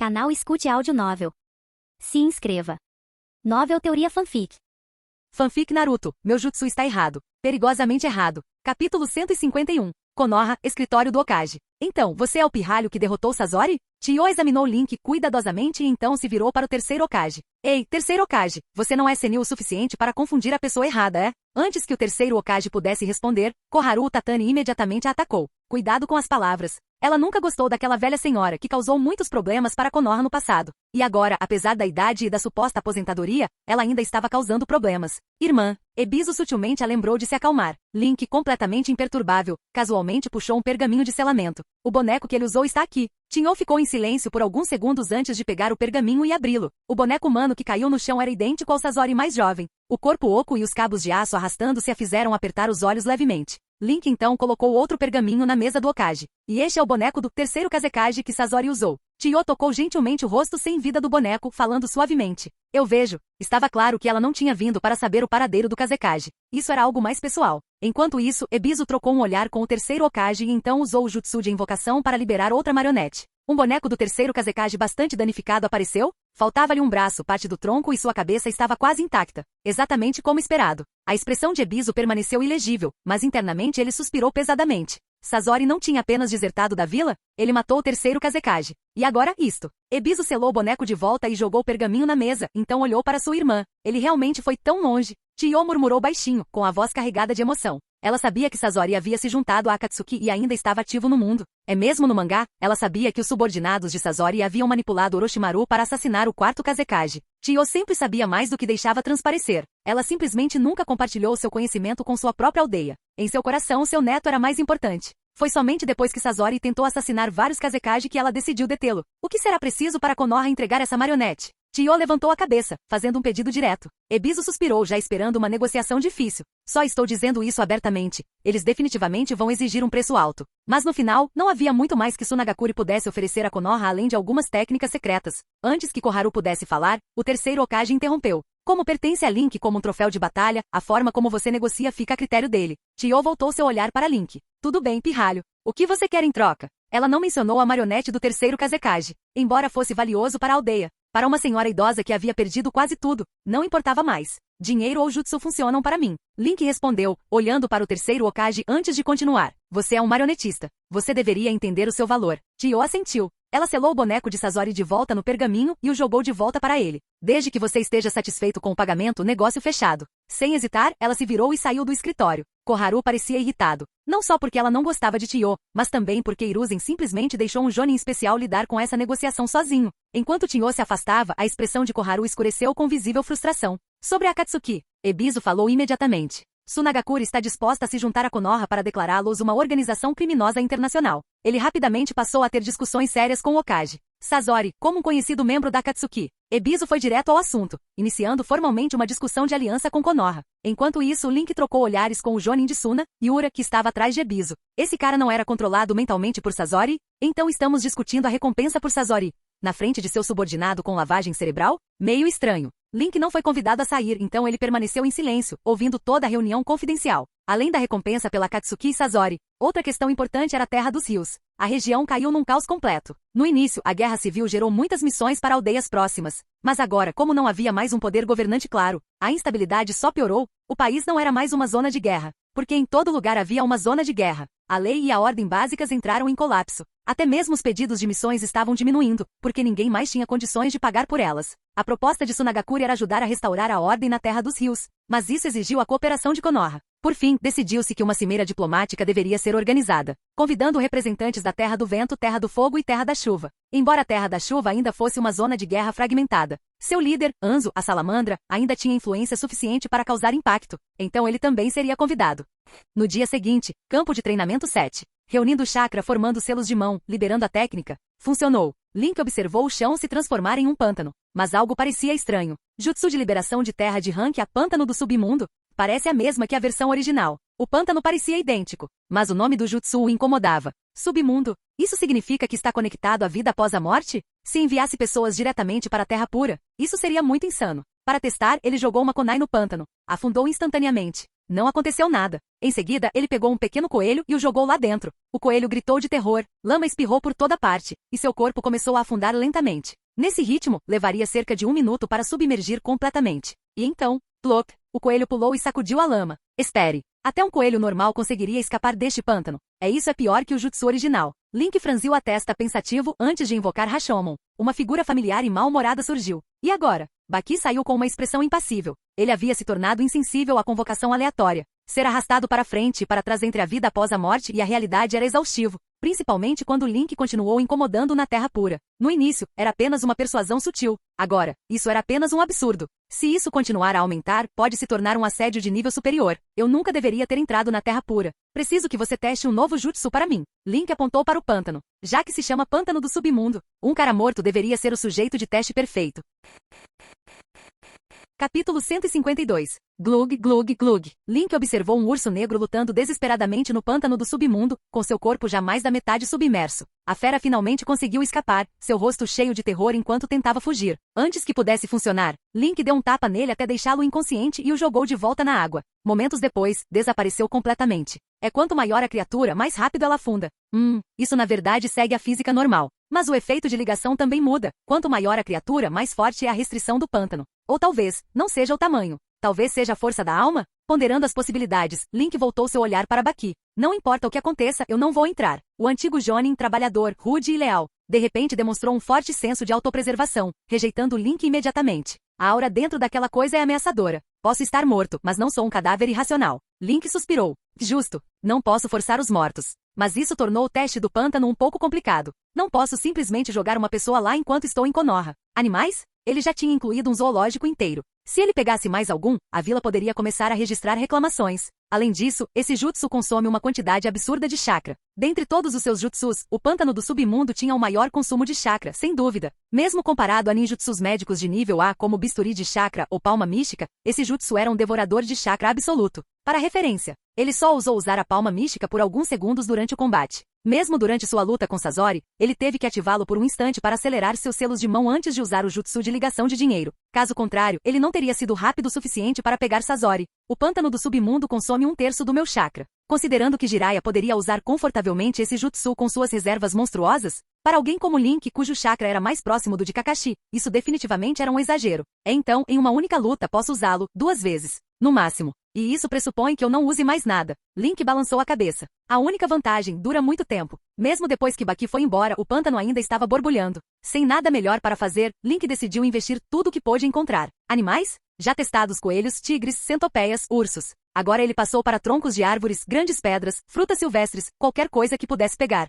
Canal Escute Áudio Novel. Se inscreva. Novel Teoria Fanfic. Fanfic Naruto, meu jutsu está errado. Perigosamente errado. Capítulo 151. Konoha, escritório do Hokage. Então, você é o pirralho que derrotou Sasori? Chiyo examinou Link cuidadosamente e então se virou para o terceiro Hokage. Ei, terceiro Hokage, você não é senil o suficiente para confundir a pessoa errada, é? Antes que o terceiro Hokage pudesse responder, Koharu Tatani imediatamente a atacou. Cuidado com as palavras. Ela nunca gostou daquela velha senhora que causou muitos problemas para Konoha no passado. E agora, apesar da idade e da suposta aposentadoria, ela ainda estava causando problemas. Irmã, Ebisu sutilmente a lembrou de se acalmar. Link, completamente imperturbável, casualmente puxou um pergaminho de selamento. O boneco que ele usou está aqui. Tinho ficou em silêncio por alguns segundos antes de pegar o pergaminho e abri-lo. O boneco humano que caiu no chão era idêntico ao Sasori mais jovem. O corpo oco e os cabos de aço arrastando-se a fizeram apertar os olhos levemente. Link então colocou outro pergaminho na mesa do Hokage. E este é o boneco do terceiro Kazekage que Sasori usou. Chiyo tocou gentilmente o rosto sem vida do boneco, falando suavemente. Eu vejo. Estava claro que ela não tinha vindo para saber o paradeiro do Kazekage. Isso era algo mais pessoal. Enquanto isso, Ebisu trocou um olhar com o terceiro Hokage e então usou o jutsu de invocação para liberar outra marionete. Um boneco do terceiro Kazekage bastante danificado apareceu? Faltava-lhe um braço, parte do tronco e sua cabeça estava quase intacta. Exatamente como esperado. A expressão de Ebisu permaneceu ilegível, mas internamente ele suspirou pesadamente. Sasori não tinha apenas desertado da vila? Ele matou o terceiro Kazekage. E agora, isto. Ebisu selou o boneco de volta e jogou o pergaminho na mesa, então olhou para sua irmã. Ele realmente foi tão longe. Chiyo murmurou baixinho, com a voz carregada de emoção. Ela sabia que Sasori havia se juntado a Akatsuki e ainda estava ativo no mundo. É mesmo no mangá, ela sabia que os subordinados de Sasori haviam manipulado Orochimaru para assassinar o quarto Kazekage. Chiyo sempre sabia mais do que deixava transparecer. Ela simplesmente nunca compartilhou seu conhecimento com sua própria aldeia. Em seu coração, seu neto era mais importante. Foi somente depois que Sasori tentou assassinar vários Kazekage que ela decidiu detê-lo. O que será preciso para Konoha entregar essa marionete? Chiyo levantou a cabeça, fazendo um pedido direto. Ebisu suspirou já esperando uma negociação difícil. Só estou dizendo isso abertamente. Eles definitivamente vão exigir um preço alto. Mas no final, não havia muito mais que Tsunagakure pudesse oferecer a Konoha além de algumas técnicas secretas. Antes que Koharu pudesse falar, o terceiro Hokage interrompeu. Como pertence a Link como um troféu de batalha, a forma como você negocia fica a critério dele. Chiyo voltou seu olhar para Link. Tudo bem, pirralho. O que você quer em troca? Ela não mencionou a marionete do terceiro Kazekage, embora fosse valioso para a aldeia. Para uma senhora idosa que havia perdido quase tudo, não importava mais. Dinheiro ou jutsu funcionam para mim. Link respondeu, olhando para o terceiro Hokage antes de continuar. Você é um marionetista. Você deveria entender o seu valor. Chiyo assentiu. Ela selou o boneco de Sasori de volta no pergaminho e o jogou de volta para ele. Desde que você esteja satisfeito com o pagamento, negócio fechado. Sem hesitar, ela se virou e saiu do escritório. Koharu parecia irritado. Não só porque ela não gostava de Chiyo, mas também porque Hiruzen simplesmente deixou um jonin especial lidar com essa negociação sozinho. Enquanto Chiyo se afastava, a expressão de Koharu escureceu com visível frustração. Sobre Akatsuki, Ebisu falou imediatamente. Tsunagakure está disposta a se juntar a Konoha para declará-los uma organização criminosa internacional. Ele rapidamente passou a ter discussões sérias com o Hokage. Sasori, como um conhecido membro da Akatsuki. Ebisu foi direto ao assunto, iniciando formalmente uma discussão de aliança com Konoha. Enquanto isso, Link trocou olhares com o jonin de Suna, Yura, que estava atrás de Ebisu. Esse cara não era controlado mentalmente por Sasori? Então estamos discutindo a recompensa por Sasori. Na frente de seu subordinado com lavagem cerebral? Meio estranho. Link não foi convidado a sair, então ele permaneceu em silêncio, ouvindo toda a reunião confidencial. Além da recompensa pela Akatsuki e Sasori, outra questão importante era a Terra dos Rios. A região caiu num caos completo. No início, a guerra civil gerou muitas missões para aldeias próximas. Mas agora, como não havia mais um poder governante claro, a instabilidade só piorou. O país não era mais uma zona de guerra, porque em todo lugar havia uma zona de guerra. A lei e a ordem básicas entraram em colapso. Até mesmo os pedidos de missões estavam diminuindo, porque ninguém mais tinha condições de pagar por elas. A proposta de Tsunagakure era ajudar a restaurar a ordem na Terra dos Rios, mas isso exigiu a cooperação de Konoha. Por fim, decidiu-se que uma cimeira diplomática deveria ser organizada, convidando representantes da Terra do Vento, Terra do Fogo e Terra da Chuva. Embora a Terra da Chuva ainda fosse uma zona de guerra fragmentada, seu líder, Anzo, a Salamandra, ainda tinha influência suficiente para causar impacto, então ele também seria convidado. No dia seguinte, campo de treinamento 7. Reunindo o chakra formando selos de mão, liberando a técnica. Funcionou. Link observou o chão se transformar em um pântano. Mas algo parecia estranho. Jutsu de liberação de terra de rank a pântano do submundo? Parece a mesma que a versão original. O pântano parecia idêntico, mas o nome do jutsu o incomodava. Submundo? Isso significa que está conectado à vida após a morte? Se enviasse pessoas diretamente para a terra pura, isso seria muito insano. Para testar, ele jogou uma kunai no pântano. Afundou instantaneamente. Não aconteceu nada. Em seguida, ele pegou um pequeno coelho e o jogou lá dentro. O coelho gritou de terror, lama espirrou por toda parte, e seu corpo começou a afundar lentamente. Nesse ritmo, levaria cerca de 1 minuto para submergir completamente. E então, plop, o coelho pulou e sacudiu a lama. Espere. Até um coelho normal conseguiria escapar deste pântano. Isso é pior que o jutsu original. Link franziu a testa pensativo antes de invocar Rashomon. Uma figura familiar e mal-humorada surgiu. E agora? Baki saiu com uma expressão impassível. Ele havia se tornado insensível à convocação aleatória. Ser arrastado para frente e para trás entre a vida após a morte e a realidade era exaustivo, principalmente quando Link continuou incomodando na Terra Pura. No início, era apenas uma persuasão sutil. Agora, isso era apenas um absurdo. Se isso continuar a aumentar, pode se tornar um assédio de nível superior. Eu nunca deveria ter entrado na Terra Pura. Preciso que você teste um novo jutsu para mim. Link apontou para o pântano. Já que se chama Pântano do Submundo, um cara morto deveria ser o sujeito de teste perfeito. Capítulo 152. Glug, glug, glug. Link observou um urso negro lutando desesperadamente no pântano do submundo, com seu corpo já mais da metade submerso. A fera finalmente conseguiu escapar, seu rosto cheio de terror enquanto tentava fugir. Antes que pudesse funcionar, Link deu um tapa nele até deixá-lo inconsciente e o jogou de volta na água. Momentos depois, desapareceu completamente. Quanto maior a criatura, mais rápido ela afunda. Isso na verdade segue a física normal. Mas o efeito de ligação também muda. Quanto maior a criatura, mais forte é a restrição do pântano. Ou talvez, não seja o tamanho. Talvez seja a força da alma? Ponderando as possibilidades, Link voltou seu olhar para Baki. Não importa o que aconteça, eu não vou entrar. O antigo Jonin, trabalhador, rude e leal, de repente demonstrou um forte senso de autopreservação, rejeitando Link imediatamente. A aura dentro daquela coisa é ameaçadora. Posso estar morto, mas não sou um cadáver irracional. Link suspirou. Justo. Não posso forçar os mortos. Mas isso tornou o teste do pântano um pouco complicado. Não posso simplesmente jogar uma pessoa lá enquanto estou em Konoha. Animais? Ele já tinha incluído um zoológico inteiro. Se ele pegasse mais algum, a vila poderia começar a registrar reclamações. Além disso, esse jutsu consome uma quantidade absurda de chakra. Dentre todos os seus jutsus, o pântano do submundo tinha o maior consumo de chakra, sem dúvida. Mesmo comparado a ninjutsus médicos de nível A como bisturi de chakra ou palma mística, esse jutsu era um devorador de chakra absoluto. Para referência, ele só ousou usar a palma mística por alguns segundos durante o combate. Mesmo durante sua luta com Sasori, ele teve que ativá-lo por um instante para acelerar seus selos de mão antes de usar o jutsu de ligação de dinheiro. Caso contrário, ele não teria sido rápido o suficiente para pegar Sasori. O pântano do submundo consome 1/3 do meu chakra. Considerando que Jiraiya poderia usar confortavelmente esse jutsu com suas reservas monstruosas, para alguém como Link, cujo chakra era mais próximo do de Kakashi, isso definitivamente era um exagero. Então, em uma única luta posso usá-lo 2 vezes, no máximo. E isso pressupõe que eu não use mais nada. Link balançou a cabeça. A única vantagem, dura muito tempo. Mesmo depois que Baki foi embora, o pântano ainda estava borbulhando. Sem nada melhor para fazer, Link decidiu investir tudo o que pôde encontrar. Animais? Já testados coelhos, tigres, centopeias, ursos. Agora ele passou para troncos de árvores, grandes pedras, frutas silvestres, qualquer coisa que pudesse pegar.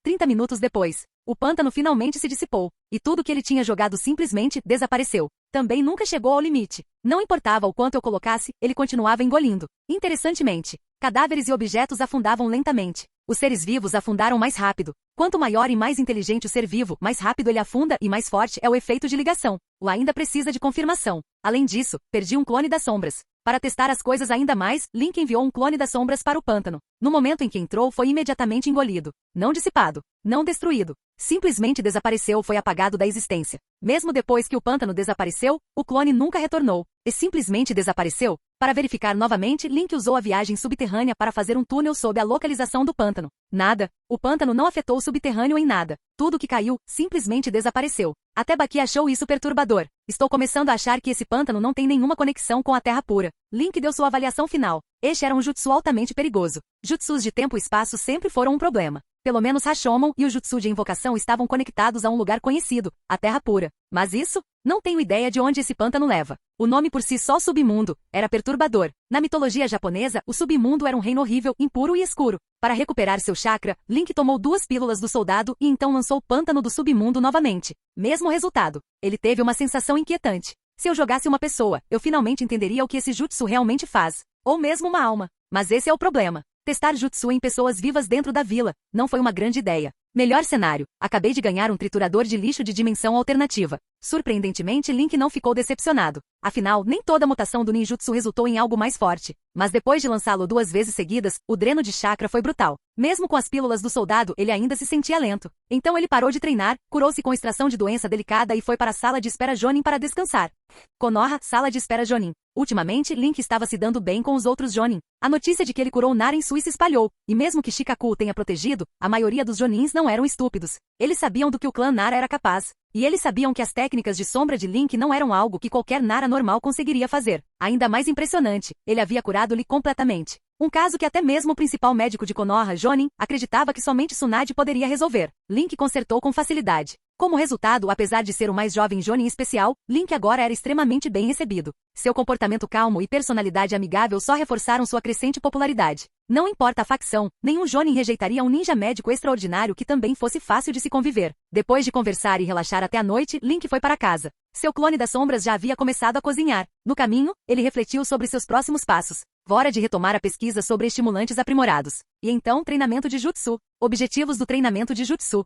30 minutos depois, o pântano finalmente se dissipou, e tudo que ele tinha jogado simplesmente desapareceu. Também nunca chegou ao limite. Não importava o quanto eu colocasse, ele continuava engolindo. Interessantemente, cadáveres e objetos afundavam lentamente. Os seres vivos afundaram mais rápido. Quanto maior e mais inteligente o ser vivo, mais rápido ele afunda e mais forte é o efeito de ligação. O ainda precisa de confirmação. Além disso, perdi um clone das sombras. Para testar as coisas ainda mais, Link enviou um clone das sombras para o pântano. No momento em que entrou, foi imediatamente engolido. Não dissipado. Não destruído. Simplesmente desapareceu ou foi apagado da existência. Mesmo depois que o pântano desapareceu, o clone nunca retornou. E simplesmente desapareceu. Para verificar novamente, Link usou a viagem subterrânea para fazer um túnel sob a localização do pântano. Nada. O pântano não afetou o subterrâneo em nada. Tudo que caiu, simplesmente desapareceu. Até Baki achou isso perturbador. Estou começando a achar que esse pântano não tem nenhuma conexão com a Terra Pura. Link deu sua avaliação final. Este era um jutsu altamente perigoso. Jutsus de tempo e espaço sempre foram um problema. Pelo menos Rashomon e o jutsu de invocação estavam conectados a um lugar conhecido, a Terra Pura. Mas isso? Não tenho ideia de onde esse pântano leva. O nome por si só submundo era perturbador. Na mitologia japonesa, o submundo era um reino horrível, impuro e escuro. Para recuperar seu chakra, Link tomou 2 pílulas do soldado e então lançou o pântano do submundo novamente. Mesmo resultado. Ele teve uma sensação inquietante. Se eu jogasse uma pessoa, eu finalmente entenderia o que esse jutsu realmente faz. Ou mesmo uma alma. Mas esse é o problema. Testar jutsu em pessoas vivas dentro da vila não foi uma grande ideia. Melhor cenário. Acabei de ganhar um triturador de lixo de dimensão alternativa. Surpreendentemente, Link não ficou decepcionado. Afinal, nem toda mutação do ninjutsu resultou em algo mais forte. Mas depois de lançá-lo 2 vezes seguidas, o dreno de chakra foi brutal. Mesmo com as pílulas do soldado, ele ainda se sentia lento. Então ele parou de treinar, curou-se com extração de doença delicada e foi para a sala de espera Jonin para descansar. Konoha, sala de espera Jonin. Ultimamente, Link estava se dando bem com os outros Jonin. A notícia de que ele curou Nara em Sui se espalhou, e mesmo que Shikaku o tenha protegido, a maioria dos Jonins não eram estúpidos. Eles sabiam do que o clã Nara era capaz. E eles sabiam que as técnicas de sombra de Link não eram algo que qualquer Nara normal conseguiria fazer. Ainda mais impressionante, ele havia curado-lhe completamente. Um caso que até mesmo o principal médico de Konoha, Jonin, acreditava que somente Tsunade poderia resolver. Link consertou com facilidade. Como resultado, apesar de ser o mais jovem Jonin especial, Link agora era extremamente bem recebido. Seu comportamento calmo e personalidade amigável só reforçaram sua crescente popularidade. Não importa a facção, nenhum Jonin rejeitaria um ninja médico extraordinário que também fosse fácil de se conviver. Depois de conversar e relaxar até a noite, Link foi para casa. Seu clone das sombras já havia começado a cozinhar. No caminho, ele refletiu sobre seus próximos passos. Hora de retomar a pesquisa sobre estimulantes aprimorados. E então, treinamento de Jutsu. Objetivos do treinamento de Jutsu.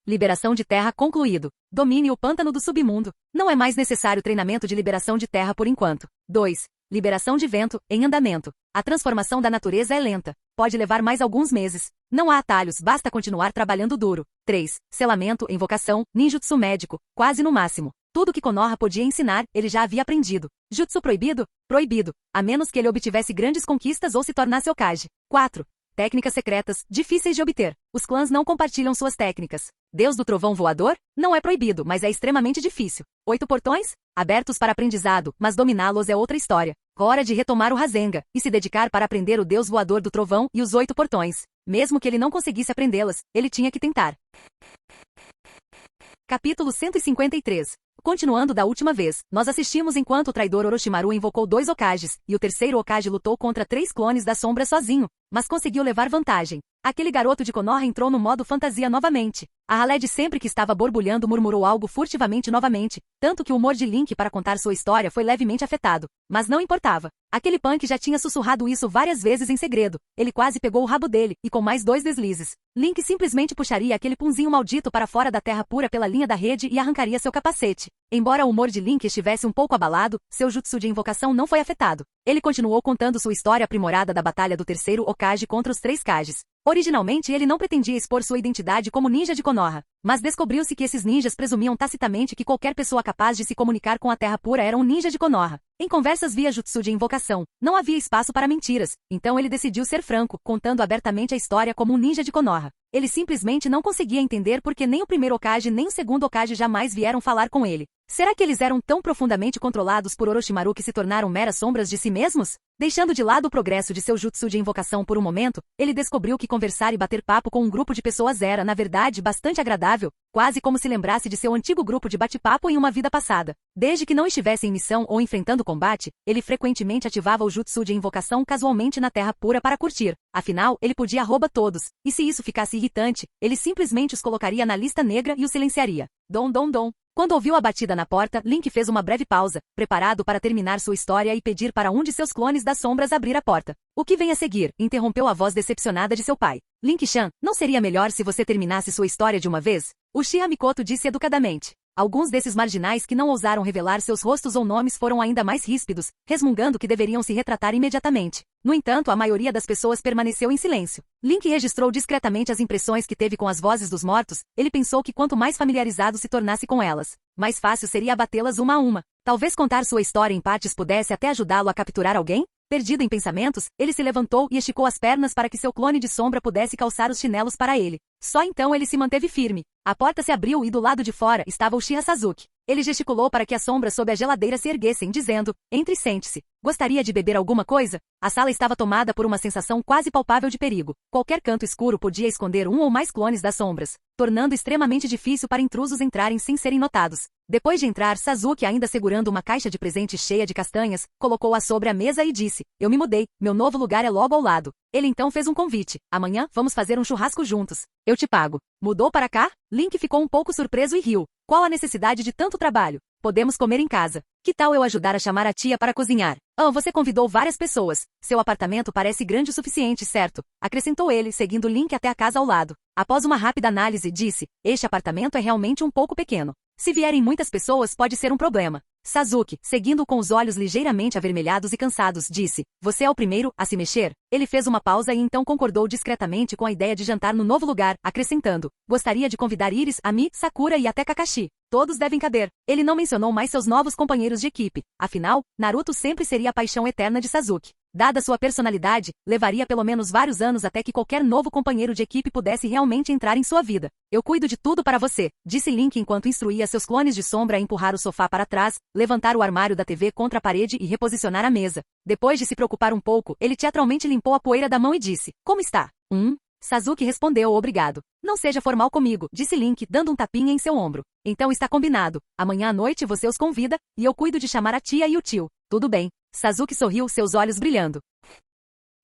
Liberação de terra concluído. Domine o pântano do submundo. Não é mais necessário treinamento de liberação de terra por enquanto. 2. Liberação de vento, em andamento. A transformação da natureza é lenta. Pode levar mais alguns meses. Não há atalhos, basta continuar trabalhando duro. 3. Selamento, invocação, ninjutsu médico, quase no máximo. Tudo que Konoha podia ensinar, ele já havia aprendido. Jutsu proibido? Proibido. A menos que ele obtivesse grandes conquistas ou se tornasse Hokage. 4. Técnicas secretas, difíceis de obter. Os clãs não compartilham suas técnicas. Deus do trovão voador? Não é proibido, mas é extremamente difícil. 8 portões? Abertos para aprendizado, mas dominá-los é outra história. Hora de retomar o Rasengan, e se dedicar para aprender o Deus voador do trovão e os 8 portões. Mesmo que ele não conseguisse aprendê-las, ele tinha que tentar. Capítulo 153. Continuando da última vez, nós assistimos enquanto o traidor Orochimaru invocou 2 Hokages, e o terceiro Hokage lutou contra 3 clones da sombra sozinho, mas conseguiu levar vantagem. Aquele garoto de Konoha entrou no modo fantasia novamente. A Haled sempre que estava borbulhando murmurou algo furtivamente novamente, tanto que o humor de Link para contar sua história foi levemente afetado. Mas não importava. Aquele punk já tinha sussurrado isso várias vezes em segredo. Ele quase pegou o rabo dele, e com mais 2 deslizes. Link simplesmente puxaria aquele punzinho maldito para fora da terra pura pela linha da rede e arrancaria seu capacete. Embora o humor de Link estivesse um pouco abalado, seu jutsu de invocação não foi afetado. Ele continuou contando sua história aprimorada da batalha do terceiro Hokage contra os 3 Kages. Originalmente ele não pretendia expor sua identidade como ninja de Konoha, mas descobriu-se que esses ninjas presumiam tacitamente que qualquer pessoa capaz de se comunicar com a Terra Pura era um ninja de Konoha. Em conversas via jutsu de invocação, não havia espaço para mentiras, então ele decidiu ser franco, contando abertamente a história como um ninja de Konoha. Ele simplesmente não conseguia entender porque nem o primeiro Hokage nem o segundo Hokage jamais vieram falar com ele. Será que eles eram tão profundamente controlados por Orochimaru que se tornaram meras sombras de si mesmos? Deixando de lado o progresso de seu jutsu de invocação por um momento, ele descobriu que conversar e bater papo com um grupo de pessoas era, na verdade, bastante agradável, quase como se lembrasse de seu antigo grupo de bate-papo em uma vida passada. Desde que não estivesse em missão ou enfrentando combate, ele frequentemente ativava o jutsu de invocação casualmente na Terra Pura para curtir. Afinal, ele podia roubar todos, e se isso ficasse irritante, ele simplesmente os colocaria na lista negra e os silenciaria. Dom dom dom. Quando ouviu a batida na porta, Link fez uma breve pausa, preparado para terminar sua história e pedir para um de seus clones das sombras abrir a porta. O que vem a seguir? Interrompeu a voz decepcionada de seu pai. Link-chan, não seria melhor se você terminasse sua história de uma vez? Uchiha Mikoto disse educadamente. Alguns desses marginais que não ousaram revelar seus rostos ou nomes foram ainda mais ríspidos, resmungando que deveriam se retratar imediatamente. No entanto, a maioria das pessoas permaneceu em silêncio. Link registrou discretamente as impressões que teve com as vozes dos mortos. Ele pensou que quanto mais familiarizado se tornasse com elas, mais fácil seria abatê-las uma a uma. Talvez contar sua história em partes pudesse até ajudá-lo a capturar alguém? Perdido em pensamentos, ele se levantou e esticou as pernas para que seu clone de sombra pudesse calçar os chinelos para ele. Só então ele se manteve firme. A porta se abriu e do lado de fora estava Uchiha Sasuke. Ele gesticulou para que as sombras sob a geladeira se erguessem, dizendo, entre e sente-se. Gostaria de beber alguma coisa? A sala estava tomada por uma sensação quase palpável de perigo. Qualquer canto escuro podia esconder um ou mais clones das sombras, tornando extremamente difícil para intrusos entrarem sem serem notados. Depois de entrar, Sasuke, ainda segurando uma caixa de presentes cheia de castanhas, colocou-a sobre a mesa e disse, eu me mudei, meu novo lugar é logo ao lado. Ele então fez um convite, amanhã vamos fazer um churrasco juntos. Eu te pago. Mudou para cá? Link ficou um pouco surpreso e riu. Qual a necessidade de tanto trabalho? Podemos comer em casa. Que tal eu ajudar a chamar a tia para cozinhar? Você convidou várias pessoas. Seu apartamento parece grande o suficiente, certo? Acrescentou ele, seguindo Link até a casa ao lado. Após uma rápida análise, disse, este apartamento é realmente um pouco pequeno. Se vierem muitas pessoas pode ser um problema. Sasuke, seguindo com os olhos ligeiramente avermelhados e cansados, disse, você é o primeiro a se mexer? Ele fez uma pausa e então concordou discretamente com a ideia de jantar no novo lugar, acrescentando, gostaria de convidar Iris, Ami, Sakura e até Kakashi. Todos devem caber. Ele não mencionou mais seus novos companheiros de equipe. Afinal, Naruto sempre seria a paixão eterna de Sasuke. Dada sua personalidade, levaria pelo menos vários anos até que qualquer novo companheiro de equipe pudesse realmente entrar em sua vida. Eu cuido de tudo para você, disse Link enquanto instruía seus clones de sombra a empurrar o sofá para trás, levantar o armário da TV contra a parede e reposicionar a mesa. Depois de se preocupar um pouco, ele teatralmente limpou a poeira da mão e disse, como está? Sasuke respondeu obrigado. Não seja formal comigo, disse Link, dando um tapinha em seu ombro. Então está combinado. Amanhã à noite você os convida, e eu cuido de chamar a tia e o tio. Tudo bem. Sasuke sorriu, seus olhos brilhando.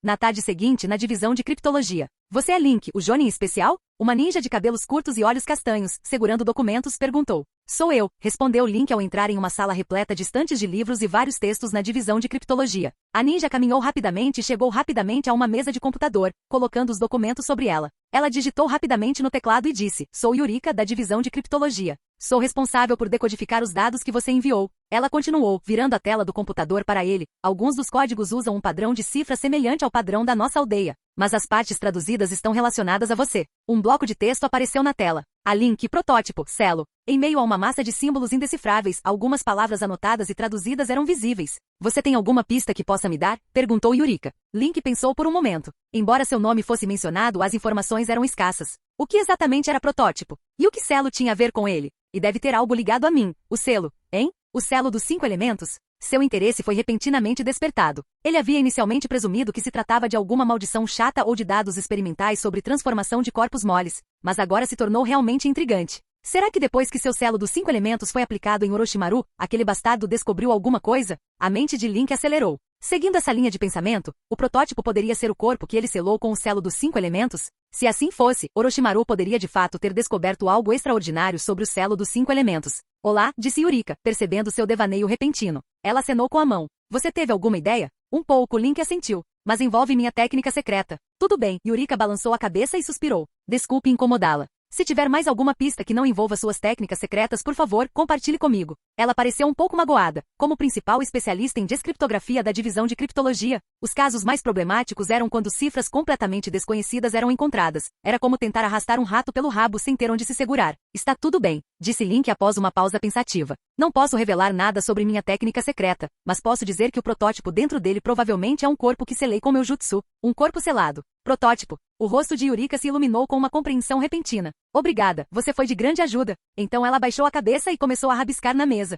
Na tarde seguinte, na divisão de criptologia. Você é Link, o Jonin especial? Uma ninja de cabelos curtos e olhos castanhos, segurando documentos, perguntou. Sou eu, respondeu Link ao entrar em uma sala repleta de estantes de livros e vários textos na divisão de criptologia. A ninja caminhou rapidamente e chegou rapidamente a uma mesa de computador, colocando os documentos sobre ela. Ela digitou rapidamente no teclado e disse, sou Yurika, da divisão de criptologia. Sou responsável por decodificar os dados que você enviou. Ela continuou, virando a tela do computador para ele. Alguns dos códigos usam um padrão de cifra semelhante ao padrão da nossa aldeia, mas as partes traduzidas estão relacionadas a você. Um bloco de texto apareceu na tela. A Link, protótipo, Celo. Em meio a uma massa de símbolos indecifráveis, algumas palavras anotadas e traduzidas eram visíveis. Você tem alguma pista que possa me dar? Perguntou Yurika. Link pensou por um momento. Embora seu nome fosse mencionado, as informações eram escassas. O que exatamente era protótipo? E o que Celo tinha a ver com ele? E deve ter algo ligado a mim. O selo, hein? O selo dos 5 elementos? Seu interesse foi repentinamente despertado. Ele havia inicialmente presumido que se tratava de alguma maldição chata ou de dados experimentais sobre transformação de corpos moles, mas agora se tornou realmente intrigante. Será que depois que seu selo dos 5 elementos foi aplicado em Orochimaru, aquele bastardo descobriu alguma coisa? A mente de Link acelerou. Seguindo essa linha de pensamento, o protótipo poderia ser o corpo que ele selou com o selo dos 5 elementos? Se assim fosse, Orochimaru poderia de fato ter descoberto algo extraordinário sobre o selo dos 5 elementos. Olá, disse Yurika, percebendo seu devaneio repentino. Ela acenou com a mão. Você teve alguma ideia? Um pouco, Link assentiu. Mas envolve minha técnica secreta. Tudo bem, Yurika balançou a cabeça e suspirou. Desculpe incomodá-la. Se tiver mais alguma pista que não envolva suas técnicas secretas, por favor, compartilhe comigo. Ela pareceu um pouco magoada. Como principal especialista em descriptografia da divisão de criptologia, os casos mais problemáticos eram quando cifras completamente desconhecidas eram encontradas. Era como tentar arrastar um rato pelo rabo sem ter onde se segurar. Está tudo bem, disse Link após uma pausa pensativa. Não posso revelar nada sobre minha técnica secreta, mas posso dizer que o protótipo dentro dele provavelmente é um corpo que selei com meu jutsu. Um corpo selado. Protótipo. O rosto de Yurika se iluminou com uma compreensão repentina. Obrigada, você foi de grande ajuda. Então ela baixou a cabeça e começou a rabiscar na mesa.